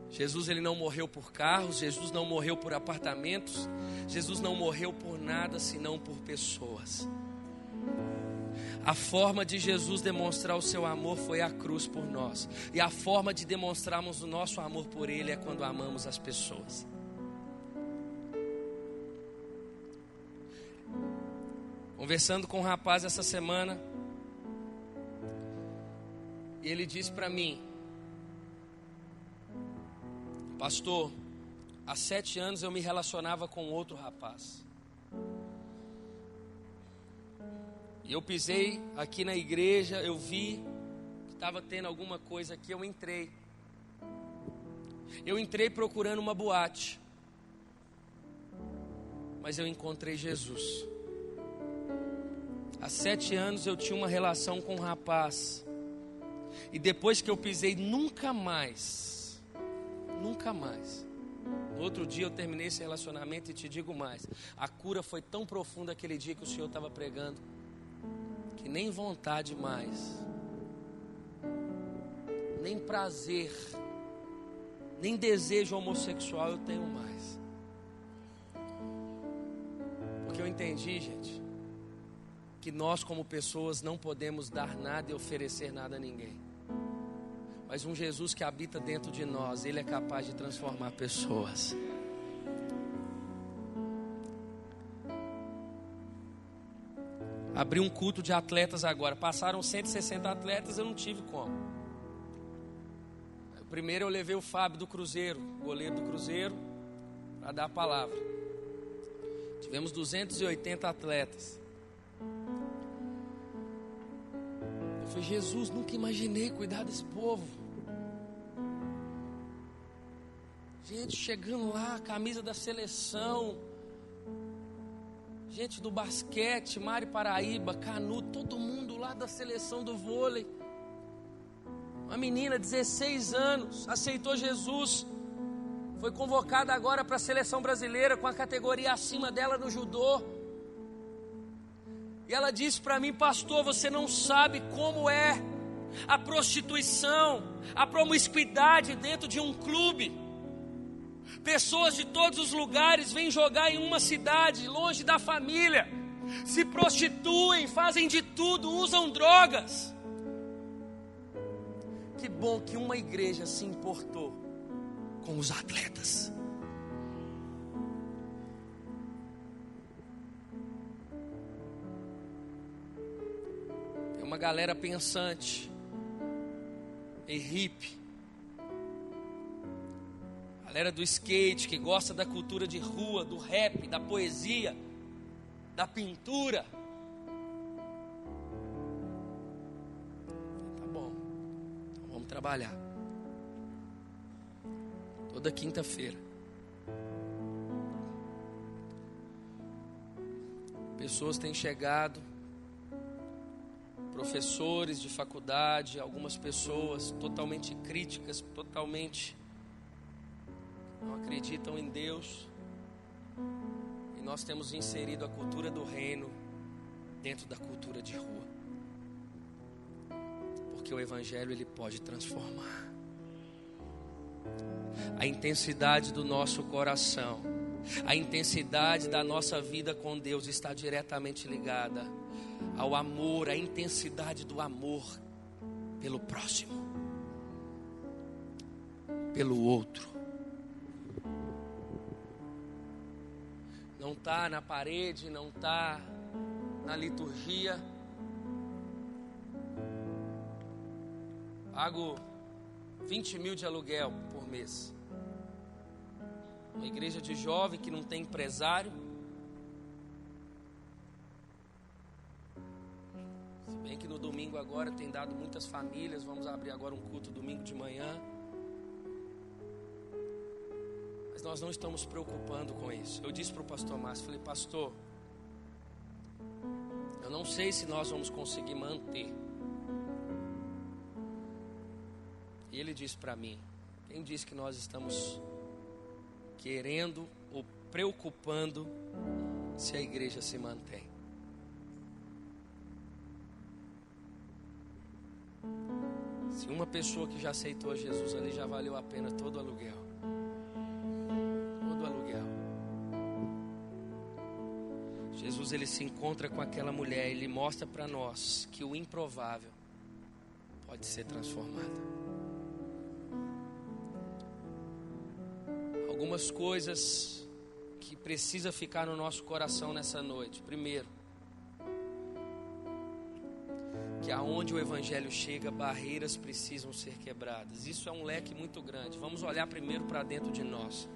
Speaker 1: Jesus, ele não morreu por carros, Jesus não morreu por apartamentos, Jesus não morreu por nada senão por pessoas. A forma de Jesus demonstrar o seu amor foi a cruz por nós, e a forma de demonstrarmos o nosso amor por Ele é quando amamos as pessoas. Conversando com um rapaz essa semana, e ele disse para mim: pastor, há 7 anos eu me relacionava com outro rapaz, e eu pisei aqui na igreja, eu vi que estava tendo alguma coisa aqui, eu entrei procurando uma boate, mas eu encontrei Jesus. Há 7 anos eu tinha uma relação com um rapaz, e depois que eu pisei, nunca mais. No outro dia eu terminei esse relacionamento, e te digo mais, a cura foi tão profunda aquele dia que o Senhor estava pregando, que nem vontade mais, nem prazer, nem desejo homossexual eu tenho mais. Porque eu entendi, gente, que nós como pessoas não podemos dar nada e oferecer nada a ninguém. Mas um Jesus que habita dentro de nós, Ele é capaz de transformar pessoas. Abri um culto de atletas agora. Passaram 160 atletas, eu não tive como. Primeiro eu levei o Fábio do Cruzeiro, goleiro do Cruzeiro, para dar a palavra. Tivemos 280 atletas. Eu falei: Jesus, nunca imaginei cuidar desse povo. Gente chegando lá, camisa da seleção, gente do basquete, Mari Paraíba, Canudo, todo mundo lá da seleção do vôlei. Uma menina, 16 anos, aceitou Jesus, foi convocada agora para a seleção brasileira com a categoria acima dela no judô. E ela disse para mim: pastor, você não sabe como é a prostituição, a promiscuidade dentro de um clube. Pessoas de todos os lugares vêm jogar em uma cidade, longe da família, se prostituem, fazem de tudo, usam drogas. Que bom que uma igreja se importou com os atletas. Tem uma galera pensante e hippie, galera do skate que gosta da cultura de rua, do rap, da poesia, da pintura. Tá bom, então vamos trabalhar. Toda quinta-feira. Pessoas têm chegado, professores de faculdade, algumas pessoas totalmente críticas, totalmente não acreditam em Deus, e nós temos inserido a cultura do reino dentro da cultura de rua, porque o evangelho ele pode transformar. A intensidade do nosso coração, a intensidade da nossa vida com Deus está diretamente ligada ao amor, a intensidade do amor pelo próximo, pelo outro. Não está na parede, não está na liturgia. Pago 20 mil de aluguel por mês. Uma igreja de jovem que não tem empresário. Bem que no domingo agora tem dado muitas famílias. Vamos abrir agora um culto domingo de manhã. Mas nós não estamos preocupando com isso. Eu disse para o pastor Márcio, falei, pastor, eu não sei se nós vamos conseguir manter. E ele disse para mim, quem disse que nós estamos querendo ou preocupando se a igreja se mantém? Se uma pessoa que já aceitou Jesus ali já valeu a pena todo o aluguel. Todo o aluguel. Jesus, ele se encontra com aquela mulher, ele mostra para nós que o improvável pode ser transformado. Algumas coisas que precisa ficar no nosso coração nessa noite. Primeiro, que aonde o evangelho chega, barreiras precisam ser quebradas. Isso é um leque muito grande. Vamos olhar primeiro para dentro de nós.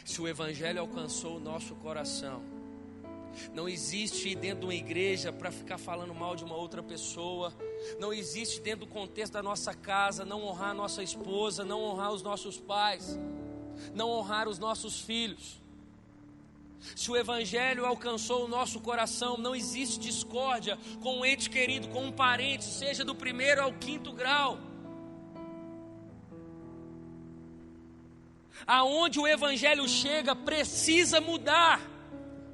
Speaker 1: Se o evangelho alcançou o nosso coração, não existe dentro de uma igreja para ficar falando mal de uma outra pessoa. Não existe dentro do contexto da nossa casa não honrar a nossa esposa, não honrar os nossos pais, não honrar os nossos filhos. Se o evangelho alcançou o nosso coração, não existe discórdia com um ente querido, com um parente, seja do primeiro ao quinto grau. Aonde o evangelho chega, precisa mudar.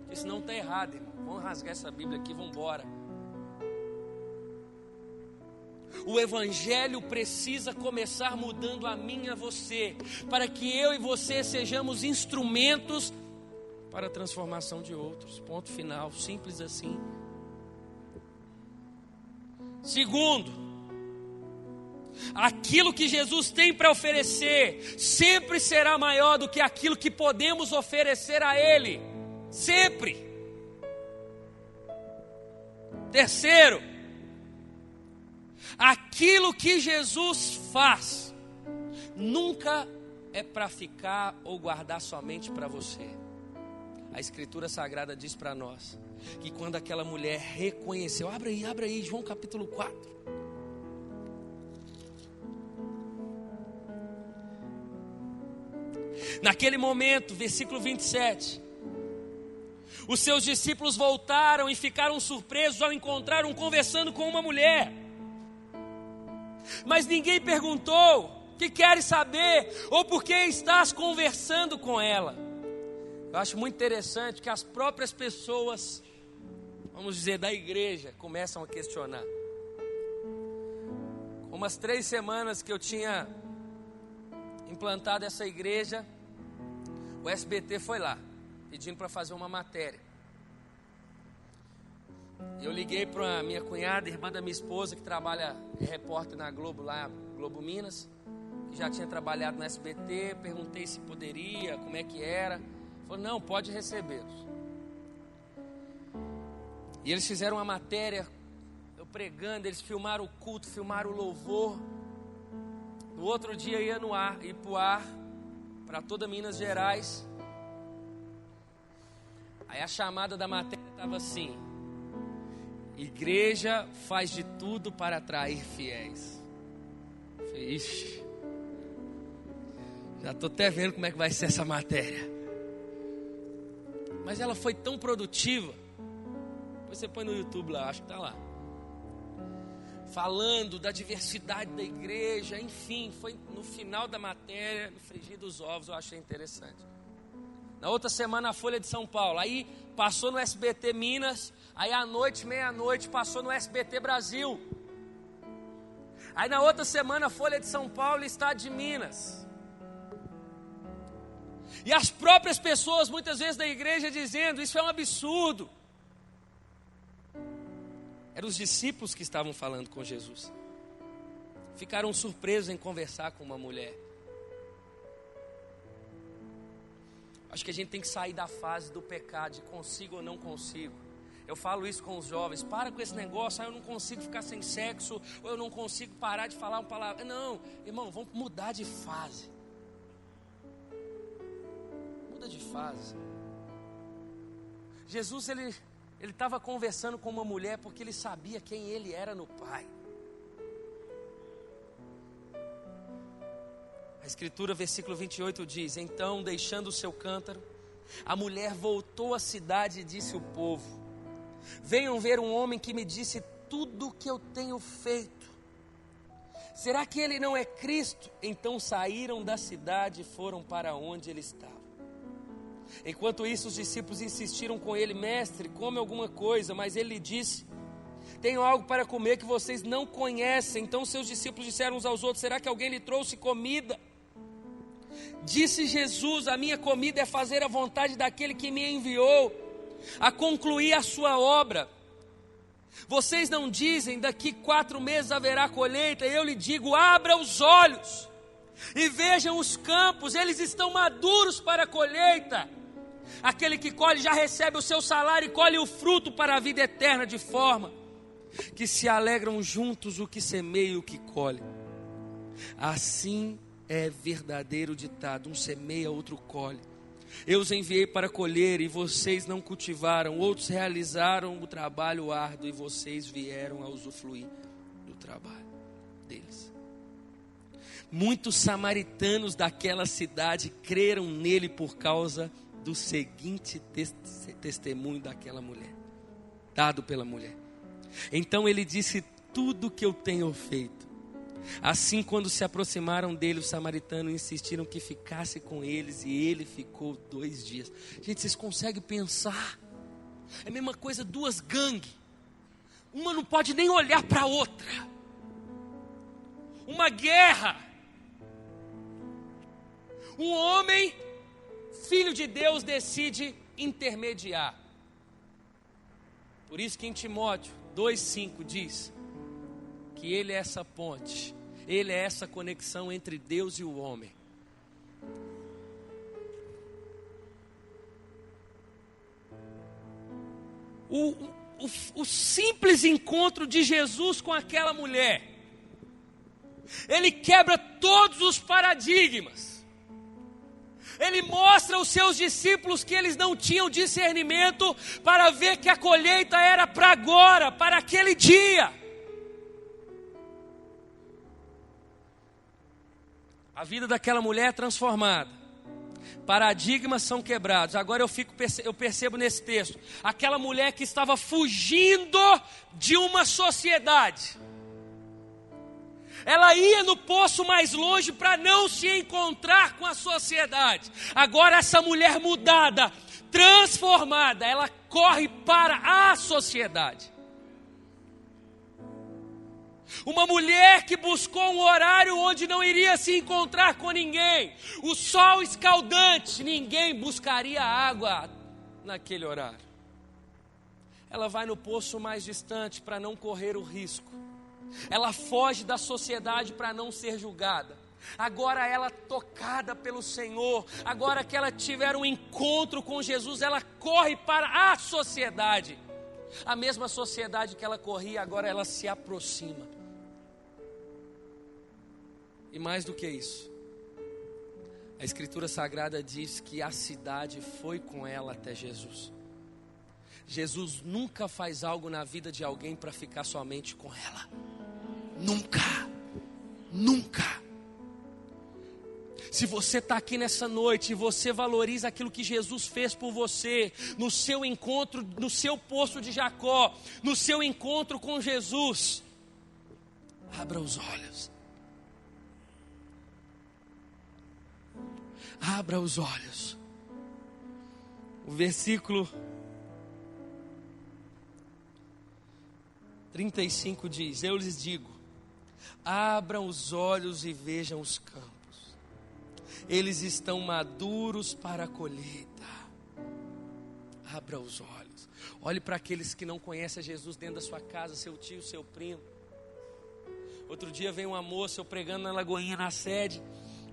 Speaker 1: Porque senão está errado, irmão. Vamos rasgar essa Bíblia aqui, vamos embora. O evangelho precisa começar mudando a mim e a você, para que eu e você sejamos instrumentos para a transformação de outros. Ponto final, simples assim. Segundo, aquilo que Jesus tem para oferecer sempre será maior do que aquilo que podemos oferecer a Ele. Sempre. Terceiro, aquilo que Jesus faz nunca é para ficar ou guardar somente para você. A Escritura Sagrada diz para nós que quando aquela mulher reconheceu, abre aí, João capítulo 4. Naquele momento, versículo 27, os seus discípulos voltaram e ficaram surpresos ao encontrar conversando com uma mulher. Mas ninguém perguntou, que queres saber, ou por que estás conversando com ela? Eu acho muito interessante que as próprias pessoas, vamos dizer, da igreja, começam a questionar. Umas 3 semanas que eu tinha implantado essa igreja, o SBT foi lá, pedindo para fazer uma matéria. Eu liguei para minha cunhada, irmã da minha esposa, que trabalha, é repórter na Globo, lá Globo Minas, que já tinha trabalhado no SBT, perguntei se poderia, como é que era. Falou, não, pode recebê-los. E eles fizeram uma matéria, eu pregando, eles filmaram o culto, filmaram o louvor. No outro dia ia para o ar, para toda Minas Gerais. Aí a chamada da matéria estava assim: igreja faz de tudo para atrair fiéis. Eu falei, ixi, já estou até vendo como é que vai ser essa matéria. Mas ela foi tão produtiva. Depois você põe no YouTube lá, acho que está lá. Falando da diversidade da igreja, enfim, foi no final da matéria, no frigir dos ovos, eu achei interessante. Na outra semana, a Folha de São Paulo, aí passou no SBT Minas, aí à noite, meia-noite, passou no SBT Brasil. Aí na outra semana, a Folha de São Paulo e Estado de Minas. E as próprias pessoas, muitas vezes da igreja, dizendo, isso é um absurdo. Eram os discípulos que estavam falando com Jesus. Ficaram surpresos em conversar com uma mulher. Acho que a gente tem que sair da fase do pecado, de consigo ou não consigo. Eu falo isso com os jovens, para com esse negócio, eu não consigo ficar sem sexo, ou eu não consigo parar de falar uma palavra. Não, irmão, vamos mudar de fase. Muda de fase. Jesus, ele Ele estava conversando com uma mulher porque ele sabia quem ele era no Pai. A Escritura, versículo 28 diz: então, deixando o seu cântaro, a mulher voltou à cidade e disse ao povo: venham ver um homem que me disse tudo o que eu tenho feito. Será que ele não é Cristo? Então saíram da cidade e foram para onde ele estava. Enquanto isso, os discípulos insistiram com ele: mestre, come alguma coisa. Mas ele lhe disse: tenho algo para comer que vocês não conhecem. Então seus discípulos disseram uns aos outros: será que alguém lhe trouxe comida? Disse Jesus: a minha comida é fazer a vontade daquele que me enviou, a concluir a sua obra. Vocês não dizem, daqui 4 meses haverá colheita? Eu lhe digo, abra os olhos e vejam os campos, eles estão maduros para a colheita. Aquele que colhe já recebe o seu salário e colhe o fruto para a vida eterna, de forma que se alegram juntos o que semeia e o que colhe. Assim é verdadeiro ditado: um semeia, outro colhe. Eu os enviei para colher e vocês não cultivaram, outros realizaram o trabalho árduo e vocês vieram a usufruir do trabalho deles. Muitos samaritanos daquela cidade creram nele por causa do seguinte testemunho daquela mulher, dado pela mulher. Então ele disse: tudo que eu tenho feito. Assim, quando se aproximaram dele, os samaritanos insistiram que ficasse com eles, e ele ficou 2 dias. Gente, vocês conseguem pensar? É a mesma coisa, 2 gangues. Uma não pode nem olhar para a outra. Uma guerra. Um homem, filho de Deus, decide intermediar. Por isso que em Timóteo 2,5 diz que ele é essa ponte, ele é essa conexão entre Deus e o homem. O simples encontro de Jesus com aquela mulher, ele quebra todos os paradigmas. Ele mostra aos seus discípulos que eles não tinham discernimento para ver que a colheita era para agora, para aquele dia. A vida daquela mulher é transformada. Paradigmas são quebrados. Agora eu percebo nesse texto, aquela mulher que estava fugindo de uma sociedade. Ela ia no poço mais longe para não se encontrar com a sociedade. Agora essa mulher mudada, transformada, ela corre para a sociedade. Uma mulher que buscou um horário onde não iria se encontrar com ninguém. O sol escaldante, ninguém buscaria água naquele horário. Ela vai no poço mais distante para não correr o risco. Ela foge da sociedade para não ser julgada. Agora ela, tocada pelo Senhor, agora que ela tiver um encontro com Jesus, ela corre para a sociedade. A mesma sociedade que ela corria, agora ela se aproxima. E mais do que isso, a Escritura Sagrada diz que a cidade foi com ela até Jesus. Jesus nunca faz algo na vida de alguém para ficar somente com ela. Nunca, nunca. Se você está aqui nessa noite e você valoriza aquilo que Jesus fez por você, no seu encontro, no seu poço de Jacó, no seu encontro com Jesus, abra os olhos. Abra os olhos. O versículo 35 diz: eu lhes digo, abram os olhos e vejam os campos. Eles estão maduros para a colheita. Abra os olhos. Olhe para aqueles que não conhecem Jesus dentro da sua casa, seu tio, seu primo. Outro dia veio uma moça, eu pregando na Lagoinha, na sede.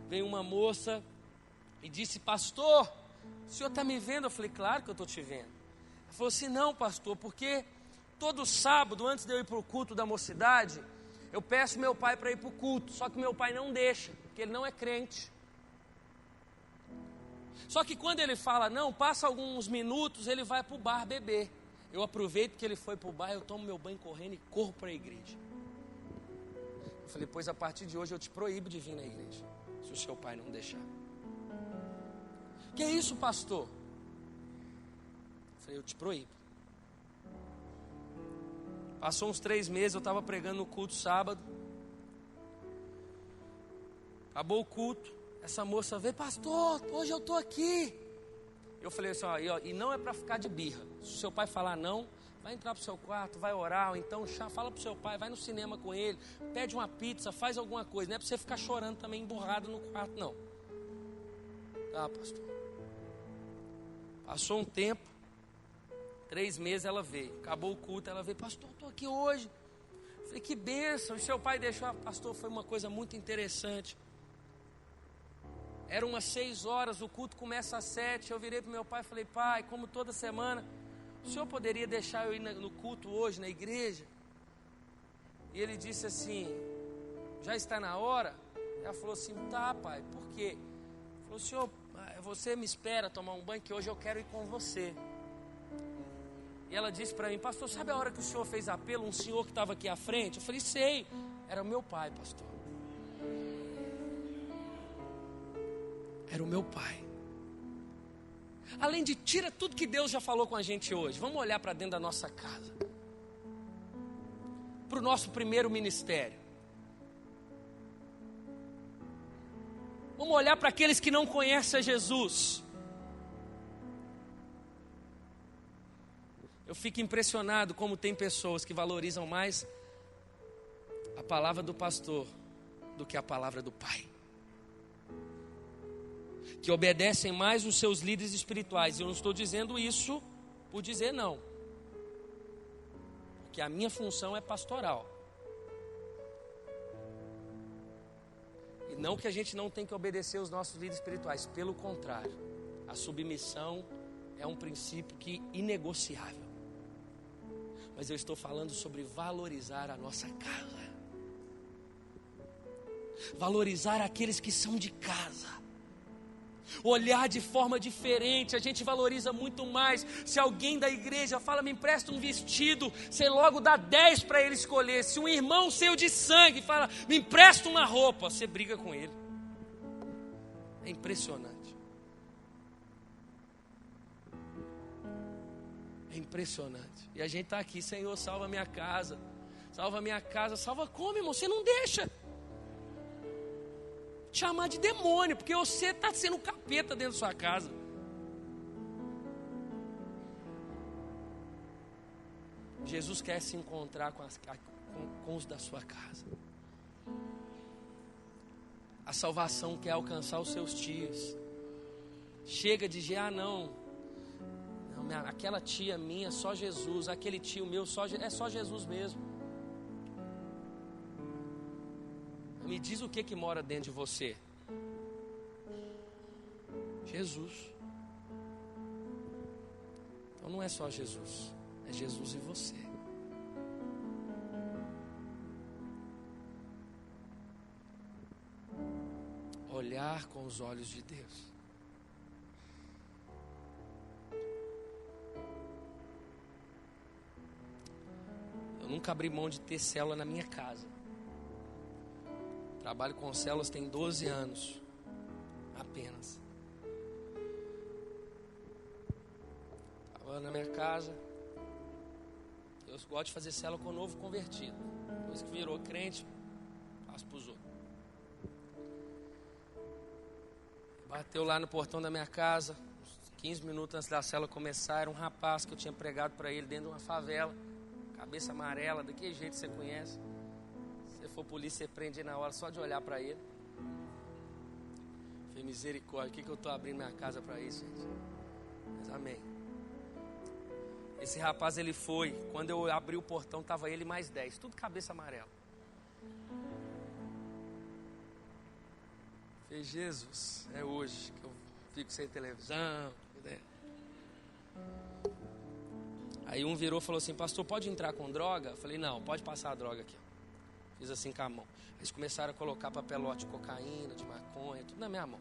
Speaker 1: Veio uma moça e disse: pastor, o senhor está me vendo? Eu falei: claro que eu estou te vendo. Ela falou assim: não, pastor, porque todo sábado, antes de eu ir para o culto da mocidade, eu peço meu pai para ir para o culto. Só que meu pai não deixa, porque ele não é crente. Só que quando ele fala não, passa alguns minutos, ele vai para o bar beber. Eu aproveito que ele foi para o bar, eu tomo meu banho correndo e corro para a igreja. Eu falei, pois a partir de hoje eu te proíbo de vir na igreja, se o seu pai não deixar. Que é isso, pastor? Eu falei, eu te proíbo. Passou uns 3 meses, eu estava pregando no culto sábado. Acabou o culto, essa moça veio, pastor, hoje eu estou aqui. Eu falei assim, ó, e não é para ficar de birra. Se o seu pai falar não, vai entrar para o seu quarto, vai orar, ou então fala para o seu pai, vai no cinema com ele, pede uma pizza, faz alguma coisa. Não é para você ficar chorando também, emburrado no quarto, não. Tá, pastor. Passou um tempo, 3 meses ela veio. Acabou o culto, ela veio, pastor, estou aqui hoje. Eu falei, que bênção. E seu pai deixou, pastor, foi uma coisa muito interessante. Era umas 6 horas, o culto começa às 7. Eu virei para o meu pai e falei, pai, como toda semana, o senhor poderia deixar eu ir no culto hoje, na igreja? E ele disse assim, já está na hora? Ela falou assim, tá, pai, por quê? Ele falou, senhor, você me espera tomar um banho, que hoje eu quero ir com você. E ela disse para mim, pastor, sabe a hora que o senhor fez apelo, um senhor que estava aqui à frente? Eu falei, sei, era o meu pai, pastor. Era o meu pai. Além de tira tudo que Deus já falou com a gente hoje, vamos olhar para dentro da nossa casa, para o nosso primeiro ministério. Vamos olhar para aqueles que não conhecem a Jesus. Eu fico impressionado como tem pessoas que valorizam mais a palavra do pastor do que a palavra do pai. Que obedecem mais os seus líderes espirituais. Eu não estou dizendo isso por dizer não. Porque a minha função é pastoral. E não que a gente não tem que obedecer os nossos líderes espirituais. Pelo contrário, a submissão é um princípio inegociável. Mas eu estou falando sobre valorizar a nossa casa. Valorizar aqueles que são de casa. Olhar de forma diferente. A gente valoriza muito mais. Se alguém da igreja fala, me empresta um vestido, você logo dá 10 para ele escolher. Se um irmão seu de sangue fala, me empresta uma roupa, você briga com ele. É impressionante. É impressionante. E a gente está aqui, Senhor, salva minha casa. Salva minha casa. Salva como, irmão? Você não deixa. Te chamar de demônio, porque você está sendo capeta dentro da sua casa. Jesus quer se encontrar com os da sua casa. A salvação quer alcançar os seus tios. Chega de dizer, não, aquela tia minha, só Jesus. Aquele tio meu, é só Jesus mesmo. Me diz o que mora dentro de você. Jesus. Então não é só Jesus, é Jesus e você. Olhar com os olhos de Deus. Eu nunca abri mão de ter célula na minha casa. Trabalho com células tem 12 anos. Apenas. Estava na minha casa. Eu gosto de fazer célula com o novo convertido. Depois que virou crente, passo para os outros. Bateu lá no portão da minha casa. 15 minutos antes da célula começar, era um rapaz que eu tinha pregado para ele dentro de uma favela. Cabeça amarela, daquele jeito que você conhece. Se for polícia, você prende na hora só de olhar para ele. Falei, misericórdia, o que eu estou abrindo minha casa para isso, gente? Mas amém. Esse rapaz, ele foi, quando eu abri o portão, estava ele mais 10, tudo cabeça amarela. Falei, Jesus, é hoje que eu fico sem televisão, né? Aí um virou e falou assim, pastor, pode entrar com droga? Eu falei, não, pode passar a droga aqui. Fiz assim com a mão. Eles começaram a colocar papelote de cocaína, de maconha, tudo na minha mão.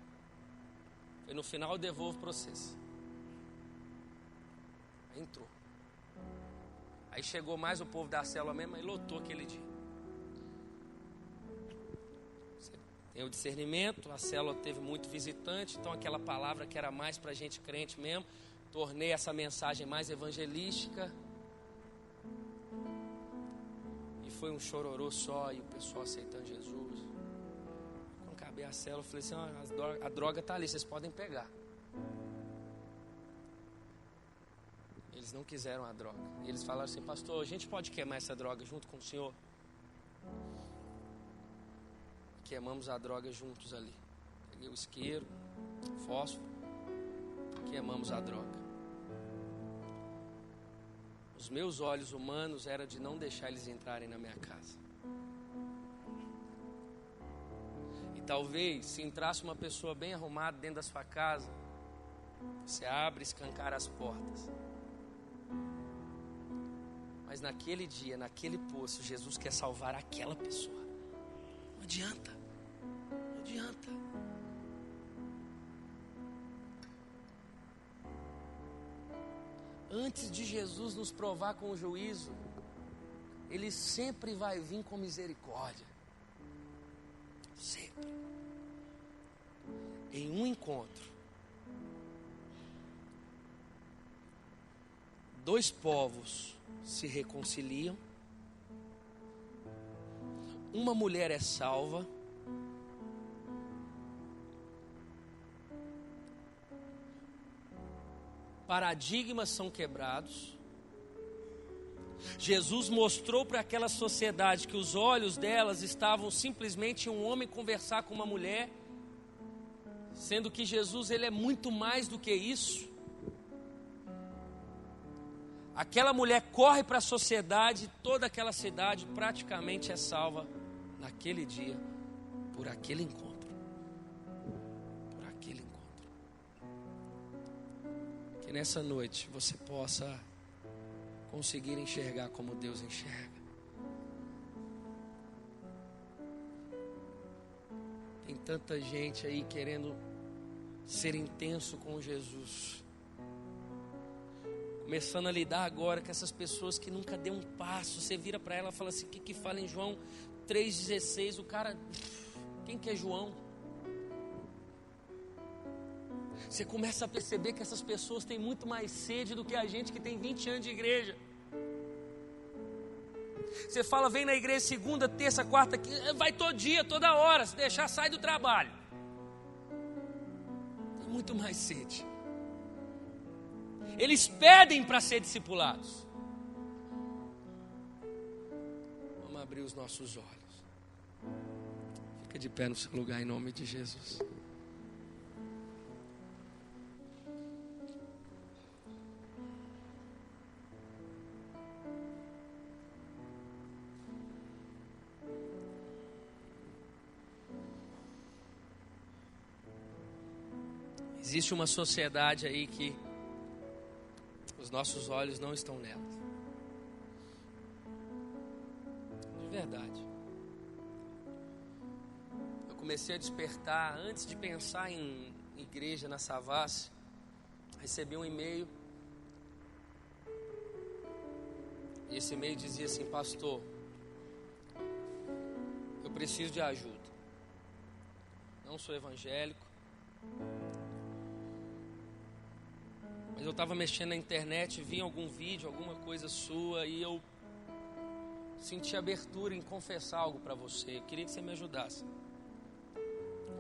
Speaker 1: E no final eu devolvo para vocês. Entrou. Aí chegou mais o povo da célula mesmo e lotou aquele dia. Você tem o discernimento, a célula teve muito visitante, então aquela palavra que era mais para gente crente mesmo, tornei essa mensagem mais evangelística. E foi um chororô só e o pessoal aceitando Jesus. Quando acabei a célula, eu falei assim, a droga está ali, vocês podem pegar. Eles não quiseram a droga. E eles falaram assim, pastor, a gente pode queimar essa droga junto com o senhor? Queimamos a droga juntos ali. Peguei o isqueiro, fósforo, queimamos a droga. Os meus olhos humanos era de não deixar eles entrarem na minha casa. E talvez, se entrasse uma pessoa bem arrumada dentro da sua casa, você abre e escancara as portas. Mas naquele dia, naquele poço, Jesus quer salvar aquela pessoa. Não adianta. Não adianta. Antes de Jesus nos provar com o juízo, Ele sempre vai vir com misericórdia. Sempre. Em um encontro, dois povos se reconciliam, uma mulher é salva, paradigmas são quebrados. Jesus mostrou para aquela sociedade que os olhos delas estavam simplesmente em um homem conversar com uma mulher, sendo que Jesus, ele é muito mais do que isso. Aquela mulher corre para a sociedade, toda aquela cidade praticamente é salva naquele dia, por aquele encontro. Por aquele encontro. Que nessa noite você possa conseguir enxergar como Deus enxerga. Tem tanta gente aí querendo ser intenso com Jesus, começando a lidar agora com essas pessoas que nunca deu um passo. Você vira para ela e fala assim, o que fala em João 3,16? O cara, quem que é João? Você começa a perceber que essas pessoas têm muito mais sede do que a gente que tem 20 anos de igreja. Você fala, vem na igreja segunda, terça, quarta, quinta, vai todo dia, toda hora. Se deixar, sai do trabalho. Tem muito mais sede. Eles pedem para ser discipulados. Vamos abrir os nossos olhos. Fica de pé no seu lugar em nome de Jesus. Existe uma sociedade aí que os nossos olhos não estão nela. De verdade. Eu comecei a despertar antes de pensar em igreja na Savassi. Recebi um e-mail. E esse e-mail dizia assim, pastor, eu preciso de ajuda. Não sou evangélico. Mas eu estava mexendo na internet, vi algum vídeo, alguma coisa sua, e eu senti abertura em confessar algo para você. Eu queria que você me ajudasse.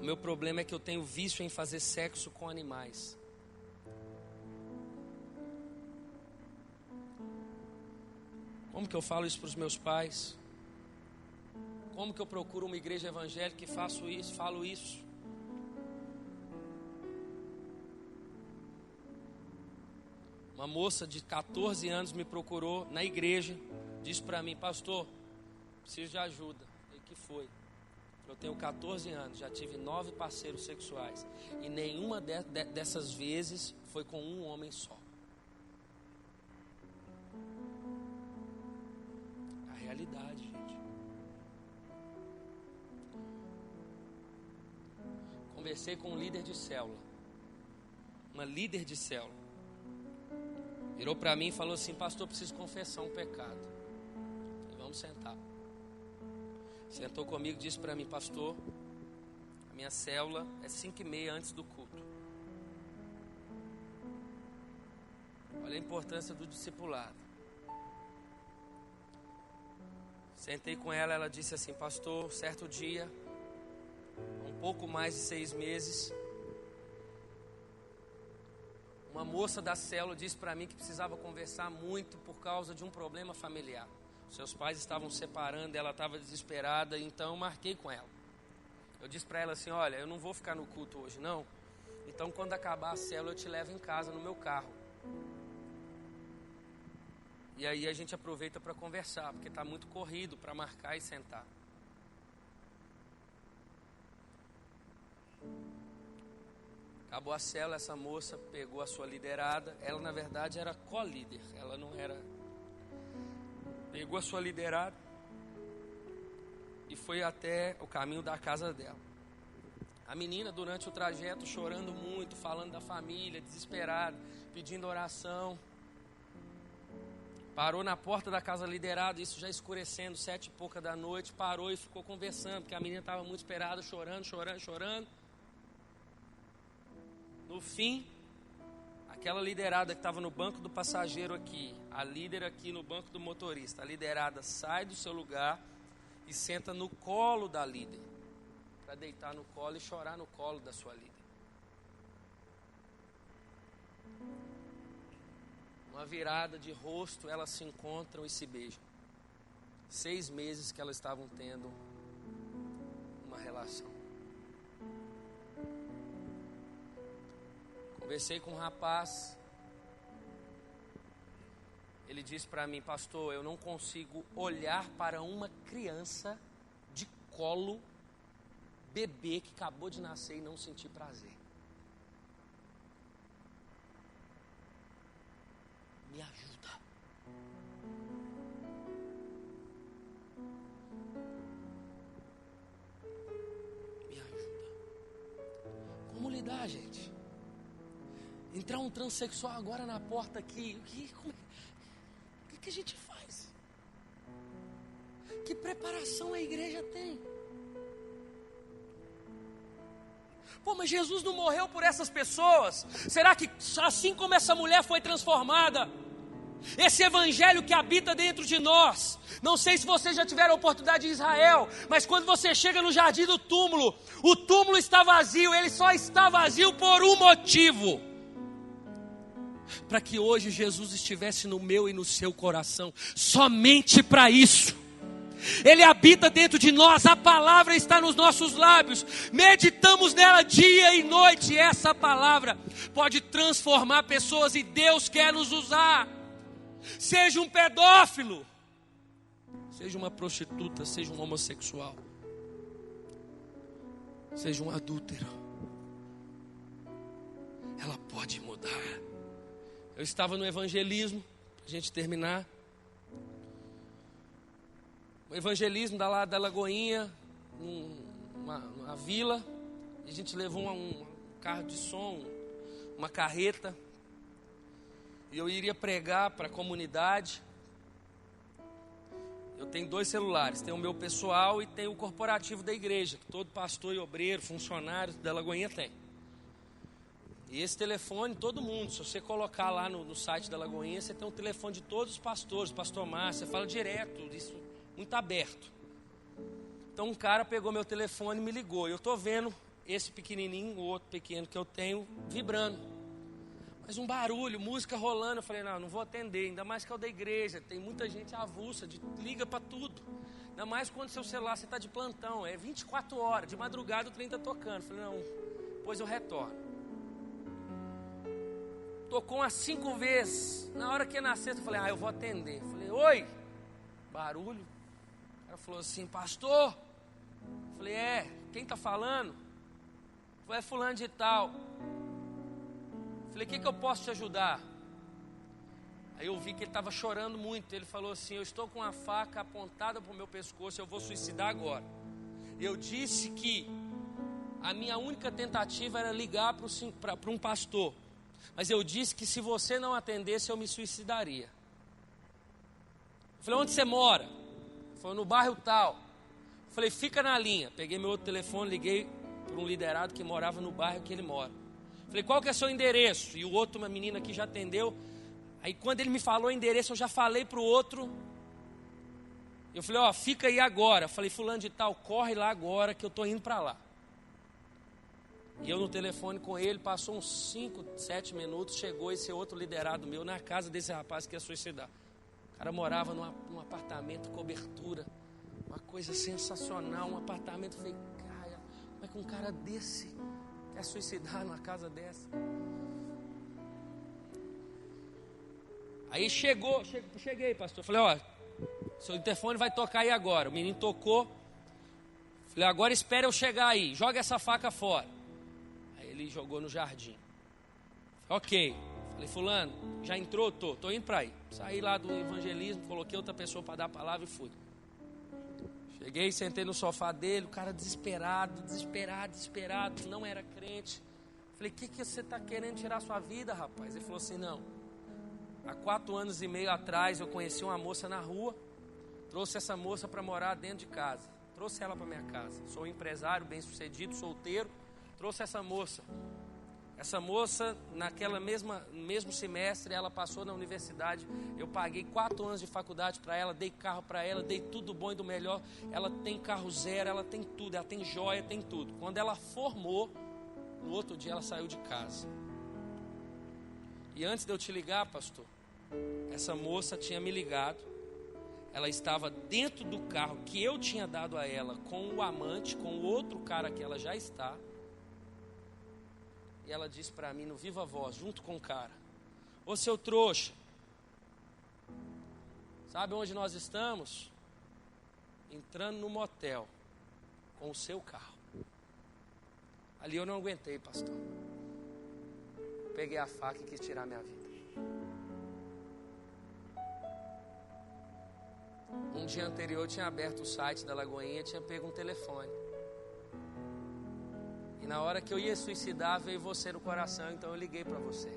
Speaker 1: O meu problema é que eu tenho vício em fazer sexo com animais. Como que eu falo isso para os meus pais? Como que eu procuro uma igreja evangélica e faço isso, falo isso? Uma moça de 14 anos me procurou na igreja, disse para mim, pastor, preciso de ajuda. E que foi? Eu tenho 14 anos, já tive 9 parceiros sexuais e nenhuma dessas vezes foi com um homem só. A realidade, gente. Conversei com um líder de célula, uma líder de célula. Virou para mim e falou assim: pastor, preciso confessar um pecado. E vamos sentar. Sentou comigo e disse para mim: pastor, a minha célula é 5h30 antes do culto. Olha a importância do discipulado. Sentei com ela, ela disse assim: pastor, certo dia, um pouco mais de 6 meses, uma moça da célula disse para mim que precisava conversar muito por causa de um problema familiar. Seus pais estavam separando, ela estava desesperada, então eu marquei com ela. Eu disse para ela assim: olha, eu não vou ficar no culto hoje não, então quando acabar a célula eu te levo em casa no meu carro. E aí a gente aproveita para conversar, porque está muito corrido para marcar e sentar. Acabou a célula, essa moça pegou a sua liderada. Ela na verdade era co-líder, ela não era. Pegou a sua liderada e foi até o caminho da casa dela. A menina durante o trajeto chorando muito, falando da família, desesperada, pedindo oração. Parou na porta da casa liderada, isso já escurecendo, 7h pouca da noite, parou e ficou conversando, porque a menina estava muito esperada, chorando. No fim, aquela liderada que estava no banco do passageiro aqui, a líder aqui no banco do motorista, a liderada sai do seu lugar e senta no colo da líder, para deitar no colo e chorar no colo da sua líder. Uma virada de rosto, elas se encontram e se beijam. 6 meses que elas estavam tendo uma relação. Conversei com um rapaz. Ele disse para mim: pastor, eu não consigo olhar para uma criança de colo, bebê que acabou de nascer e não sentir prazer. Me ajuda. Me ajuda. Como lidar, gente? Entrar um transexual agora na porta aqui. O que a gente faz? Que preparação a igreja tem? Pô, mas Jesus não morreu por essas pessoas? Será que assim como essa mulher foi transformada, esse evangelho que habita dentro de nós? Não sei se vocês já tiveram a oportunidade em Israel, mas quando você chega no jardim do túmulo, o túmulo está vazio. Ele só está vazio por um motivo: para que hoje Jesus estivesse no meu e no seu coração. Somente para isso. Ele habita dentro de nós, a palavra está nos nossos lábios, meditamos nela dia e noite, e essa palavra pode transformar pessoas, e Deus quer nos usar. Seja um pedófilo, seja uma prostituta, seja um homossexual, seja um adúltero, ela pode mudar. Eu estava no evangelismo, para a gente terminar. O evangelismo da Lagoinha, numa vila, e a gente levou um carro de som, uma carreta, e eu iria pregar para a comunidade. Eu tenho 2 celulares, tem o meu pessoal e tem o corporativo da igreja, que todo pastor e obreiro, funcionário da Lagoinha tem. E esse telefone, todo mundo, se você colocar lá no site da Lagoinha, você tem um telefone de todos os pastores, pastor Márcio, você fala direto, isso muito aberto. Então um cara pegou meu telefone e me ligou. Eu estou vendo esse pequenininho, o outro pequeno que eu tenho, vibrando. Mas um barulho, música rolando. Eu falei: não vou atender, ainda mais que é o da igreja. Tem muita gente avulsa, liga para tudo. Ainda mais quando seu celular, você está de plantão, é 24 horas, de madrugada o trem está tocando. Eu falei: não, depois eu retorno. Tocou umas 5 vezes. Na hora que ia na sexta, eu falei: eu vou atender. Eu falei: oi, barulho. Ela falou assim: pastor? Eu falei: quem está falando? Eu falei: é fulano de tal. Eu falei: o que eu posso te ajudar? Aí eu vi que ele estava chorando muito. Ele falou assim: eu estou com uma faca apontada para o meu pescoço, eu vou suicidar agora. Eu disse que a minha única tentativa era ligar para um pastor. Mas eu disse que se você não atendesse, eu me suicidaria. Eu falei, onde você mora? Ele falou, no bairro tal. Eu falei, fica na linha. Peguei meu outro telefone, liguei para um liderado que morava no bairro que ele mora. Eu falei, qual que é o seu endereço? E o outro, uma menina que já atendeu. Aí quando ele me falou o endereço, eu já falei para o outro. Eu falei, ó, fica aí agora. Eu falei, fulano de tal, corre lá agora que eu estou indo para lá. E eu no telefone com ele, passou uns 5, 7 minutos, chegou esse outro liderado meu na casa desse rapaz que ia suicidar. O cara morava num apartamento, cobertura, uma coisa sensacional, um apartamento. Eu falei, cara, como é que um cara desse quer suicidar numa casa dessa? Aí cheguei, pastor. Falei, ó, seu interfone vai tocar aí agora. O menino tocou. Falei, agora espere eu chegar aí, joga essa faca fora. Aí ele jogou no jardim. Ok. Falei, fulano, já entrou? Tô indo para aí. Saí lá do evangelismo, coloquei outra pessoa para dar a palavra e fui. Cheguei, sentei no sofá dele, o cara desesperado, não era crente. Falei, o que você está querendo tirar sua vida, rapaz? Ele falou assim, não. Há 4 anos e meio atrás eu conheci uma moça na rua, trouxe essa moça para morar dentro de casa. Trouxe ela para minha casa. Sou empresário, bem-sucedido, solteiro. Trouxe essa moça. Essa moça, naquela mesmo semestre, ela passou na universidade. Eu paguei 4 anos de faculdade para ela, dei carro para ela, dei tudo bom e do melhor. Ela tem carro zero, ela tem tudo, ela tem joia, tem tudo. Quando ela formou, no outro dia ela saiu de casa. E antes de eu te ligar, pastor, essa moça tinha me ligado. Ela estava dentro do carro que eu tinha dado a ela com o amante, com o outro cara que ela já está. E ela disse para mim no viva voz, junto com o cara, ô seu trouxa, sabe onde nós estamos? Entrando no motel com o seu carro. Ali eu não aguentei, pastor. Peguei a faca e quis tirar minha vida. Um dia anterior eu tinha aberto o site da Lagoinha, tinha pego um telefone. E na hora que eu ia suicidar, veio você no coração, então eu liguei para você.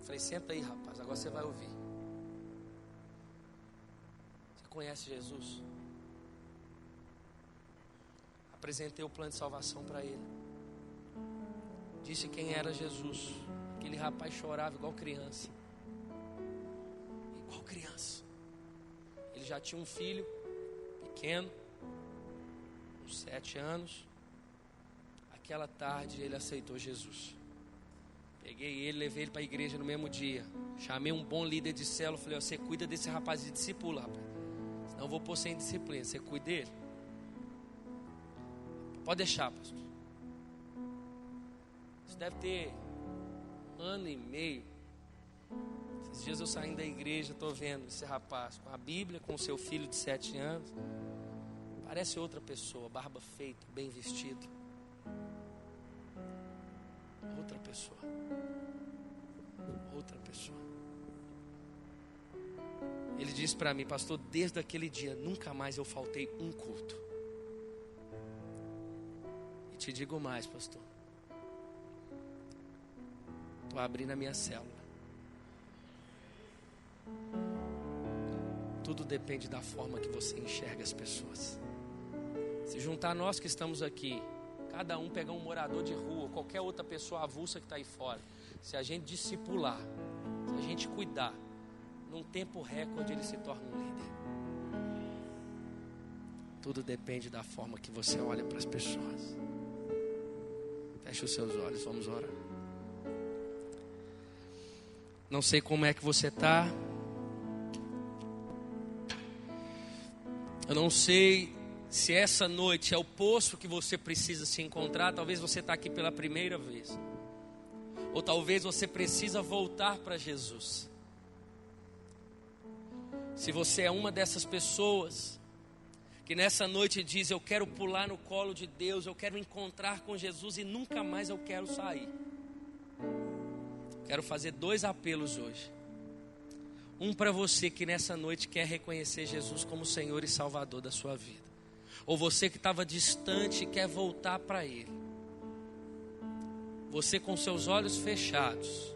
Speaker 1: Falei, senta aí, rapaz, agora você vai ouvir. Você conhece Jesus? Apresentei o plano de salvação para ele. Disse quem era Jesus. Aquele rapaz chorava igual criança. Igual criança. Ele já tinha um filho pequeno, uns 7 anos. Aquela tarde ele aceitou Jesus. Peguei ele, levei ele para a igreja no mesmo dia. Chamei um bom líder de célula. Falei, você cuida desse rapaz de discípulo, rapaz. Senão eu vou pôr sem disciplina. Você cuida dele. Pode deixar, pastor. Isso deve ter 1 ano e meio. Esses dias eu saindo da igreja, estou vendo esse rapaz com a Bíblia, com o seu filho de 7 anos. Parece outra pessoa, barba feita, bem vestido. Outra pessoa. Outra pessoa. Ele disse para mim, pastor, desde aquele dia, nunca mais eu faltei um culto. E te digo mais, pastor. Estou abrindo a minha célula. Tudo depende da forma que você enxerga as pessoas. Se juntar nós que estamos aqui, cada um pegar um morador de rua, qualquer outra pessoa avulsa que está aí fora, se a gente discipular, se a gente cuidar, num tempo recorde ele se torna um líder. Tudo depende da forma que você olha para as pessoas. Feche os seus olhos, vamos orar. Não sei como é que você está. Eu não sei se essa noite é o poço que você precisa se encontrar. Talvez você está aqui pela primeira vez. Ou talvez você precisa voltar para Jesus. Se você é uma dessas pessoas que nessa noite diz, eu quero pular no colo de Deus, eu quero encontrar com Jesus e nunca mais eu quero sair. Quero fazer 2 apelos hoje. Um para você que nessa noite quer reconhecer Jesus como Senhor e Salvador da sua vida. Ou você que estava distante e quer voltar para Ele. você com seus olhos fechados.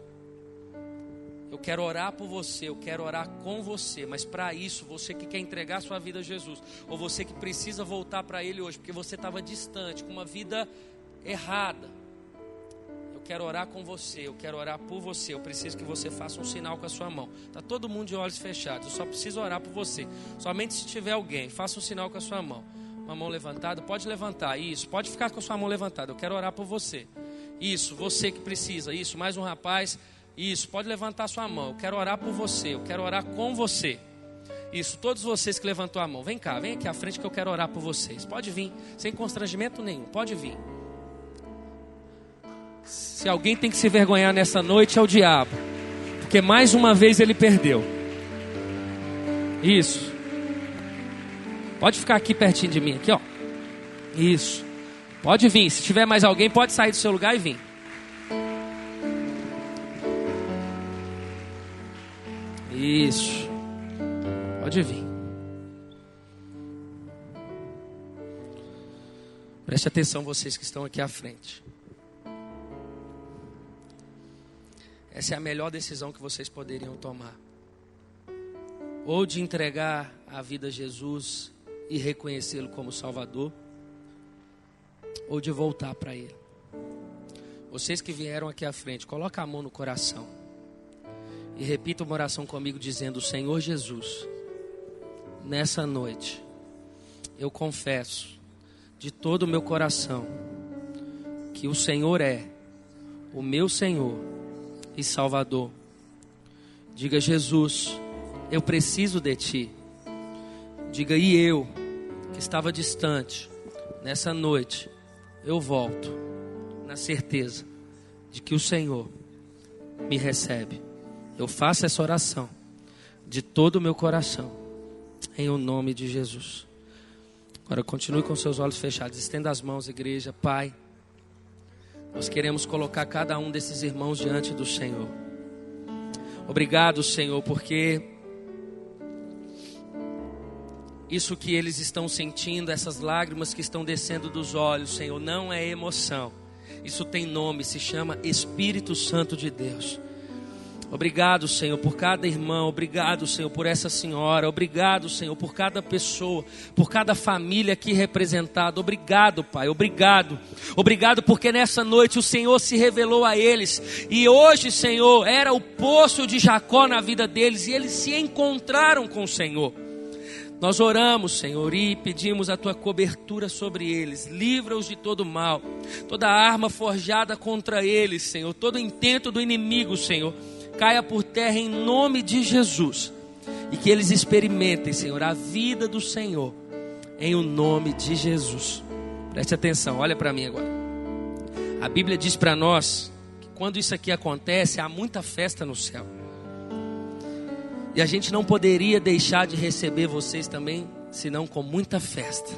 Speaker 1: Eu quero orar por você, eu quero orar com você, mas para isso, você que quer entregar sua vida a Jesus, ou você que precisa voltar para Ele hoje, porque você estava distante, com uma vida errada, eu quero orar com você, eu quero orar por você, eu preciso que você faça um sinal com a sua mão. Está todo mundo de olhos fechados, eu só preciso orar por você. Somente se tiver alguém, faça um sinal com a sua mão. Uma mão levantada, pode levantar, isso, pode ficar com a sua mão levantada, eu quero orar por você. Isso, você que precisa, isso, mais um rapaz. Isso, pode levantar sua mão, eu quero orar por você, eu quero orar com você. Isso, todos vocês que levantou a mão, vem cá, vem aqui à frente que eu quero orar por vocês. Pode vir, sem constrangimento nenhum, pode vir. Se alguém tem que se vergonhar nessa noite é o diabo, porque mais uma vez ele perdeu. Isso. Pode ficar aqui pertinho de mim, aqui ó. Isso. Pode vir, se tiver mais alguém pode sair do seu lugar e vir. Isso. Pode vir. Preste atenção vocês que estão aqui à frente. Essa é a melhor decisão que vocês poderiam tomar. Ou de entregar a vida a Jesus e reconhecê-lo como Salvador, ou de voltar para Ele. Vocês que vieram aqui à frente, coloca a mão no coração e repita uma oração comigo dizendo: Senhor Jesus, nessa noite eu confesso de todo o meu coração que o Senhor é o meu Senhor e Salvador. Diga: Jesus, eu preciso de Ti. Diga: e eu, que estava distante, nessa noite eu volto na certeza de que o Senhor me recebe. Eu faço essa oração de todo o meu coração, em o nome de Jesus. Agora continue com seus olhos fechados, estenda as mãos, igreja. Pai, nós queremos colocar cada um desses irmãos diante do Senhor. Obrigado, Senhor, porque isso que eles estão sentindo, essas lágrimas que estão descendo dos olhos, Senhor, não é emoção. Isso tem nome, se chama Espírito Santo de Deus. Obrigado, Senhor, por cada irmão. Obrigado, Senhor, por essa senhora. Obrigado, Senhor, por cada pessoa, por cada família aqui representada. Obrigado, Pai, obrigado. Obrigado porque nessa noite o Senhor se revelou a eles. E hoje, Senhor, era o poço de Jacó na vida deles. E eles se encontraram com o Senhor. Nós oramos, Senhor, e pedimos a Tua cobertura sobre eles. Livra-os de todo mal, toda arma forjada contra eles, Senhor, todo intento do inimigo, Senhor, caia por terra em nome de Jesus. E que eles experimentem, Senhor, a vida do Senhor, em o nome de Jesus. Preste atenção, olha para mim agora. A Bíblia diz para nós que quando isso aqui acontece, há muita festa no céu. E a gente não poderia deixar de receber vocês também, senão com muita festa.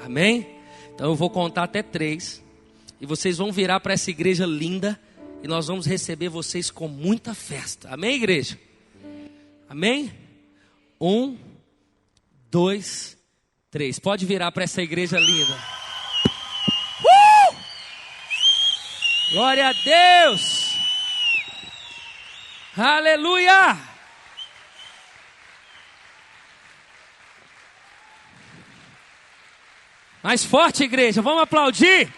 Speaker 1: Amém? Então eu vou contar até 3. E vocês vão virar para essa igreja linda. E nós vamos receber vocês com muita festa. Amém, igreja? Amém? 1, 2, 3. Pode virar para essa igreja linda. Glória a Deus! Aleluia! Mais forte, igreja, vamos aplaudir.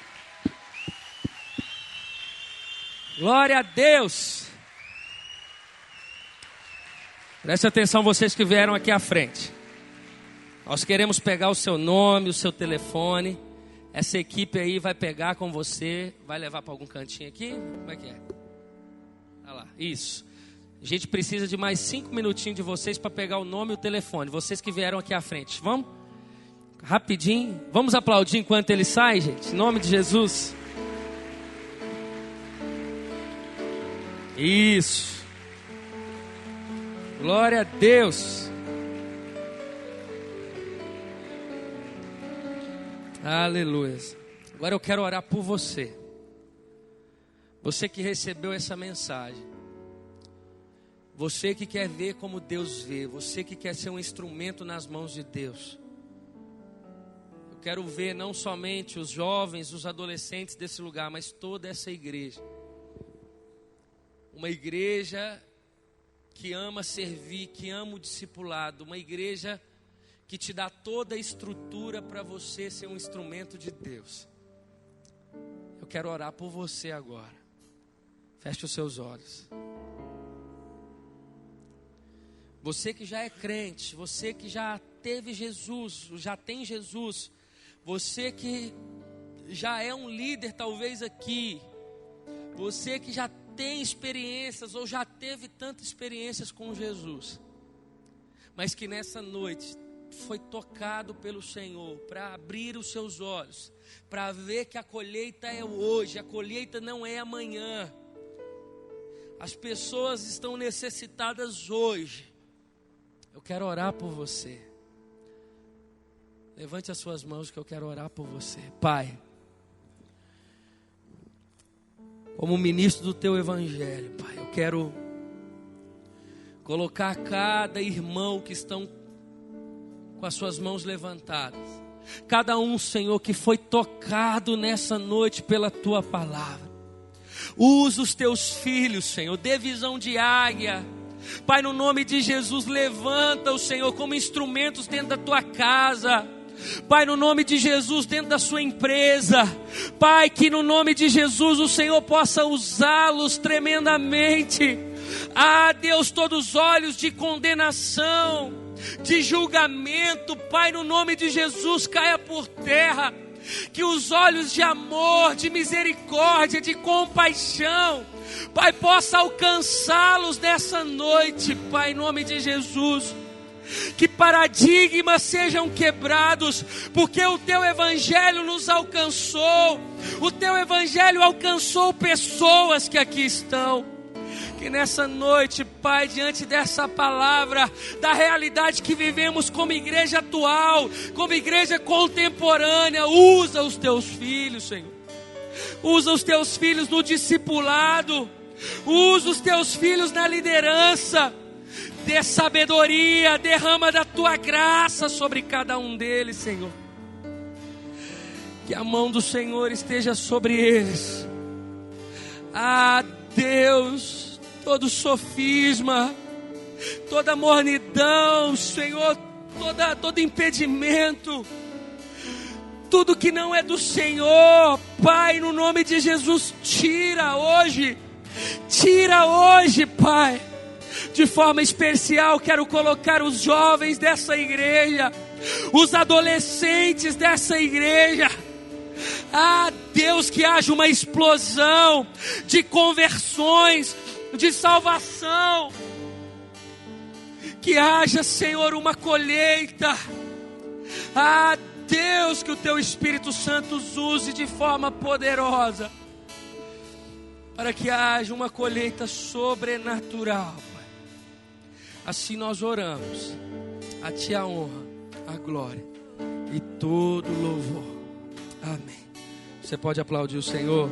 Speaker 1: Glória a Deus. Preste atenção vocês que vieram aqui à frente. Nós queremos pegar o seu nome, o seu telefone. Essa equipe aí vai pegar com você. Vai levar para algum cantinho aqui? Como é que é? Olha lá, isso. A gente precisa de mais 5 minutinhos de vocês para pegar o nome e o telefone. Vocês que vieram aqui à frente, vamos? Rapidinho, vamos aplaudir enquanto ele sai, gente, em nome de Jesus. Isso. Glória a Deus. Aleluia. Agora eu quero orar por você. Você que recebeu essa mensagem. Você que quer ver como Deus vê. Você que quer ser um instrumento nas mãos de Deus. Quero ver não somente os jovens, os adolescentes desse lugar, mas toda essa igreja uma igreja que ama servir, que ama o discipulado, uma igreja que te dá toda a estrutura para você ser um instrumento de Deus. Eu quero orar por você agora. Feche os seus olhos. Você que já é crente, você que já teve Jesus, já tem Jesus, você que já é um líder talvez aqui, você que já tem experiências ou já teve tantas experiências com Jesus, mas que nessa noite foi tocado pelo Senhor para abrir os seus olhos, para ver que a colheita é hoje, a colheita não é amanhã. As pessoas estão necessitadas hoje. Eu quero orar por você. Levante as suas mãos que eu quero orar por você. Pai, como ministro do teu evangelho, Pai, eu quero colocar cada irmão que estão com as suas mãos levantadas. Cada um, Senhor, que foi tocado nessa noite pela tua palavra. Usa os teus filhos, Senhor, dê visão de águia. Pai, no nome de Jesus, levanta o Senhor como instrumentos dentro da tua casa. Pai, no nome de Jesus, dentro da sua empresa. Pai, que no nome de Jesus o Senhor possa usá-los tremendamente. Ah, Deus, todos os olhos de condenação, de julgamento, Pai, no nome de Jesus, caia por terra. Que os olhos de amor, de misericórdia, de compaixão, Pai, possa alcançá-los nessa noite, Pai, em nome de Jesus. Que paradigmas sejam quebrados, porque o teu evangelho nos alcançou. O teu evangelho alcançou pessoas que aqui estão. Que nessa noite, Pai, diante dessa palavra, da realidade que vivemos como igreja atual, como igreja contemporânea, usa os teus filhos, Senhor. Usa os teus filhos no discipulado. Usa os teus filhos na liderança. Dê sabedoria, derrama da tua graça sobre cada um deles, Senhor. Que a mão do Senhor esteja sobre eles. Ah, Deus, todo sofisma, toda mornidão, Senhor, todo impedimento, tudo que não é do Senhor, Pai, no nome de Jesus, tira hoje, Pai. De forma especial, quero colocar os jovens dessa igreja, os adolescentes dessa igreja. Ah, Deus, que haja uma explosão de conversões, de salvação. Que haja, Senhor, uma colheita. Ah, Deus, que o teu Espírito Santo os use de forma poderosa, para que haja uma colheita sobrenatural. Assim nós oramos. A ti a honra, a glória e todo louvor. Amém. Você pode aplaudir o Senhor?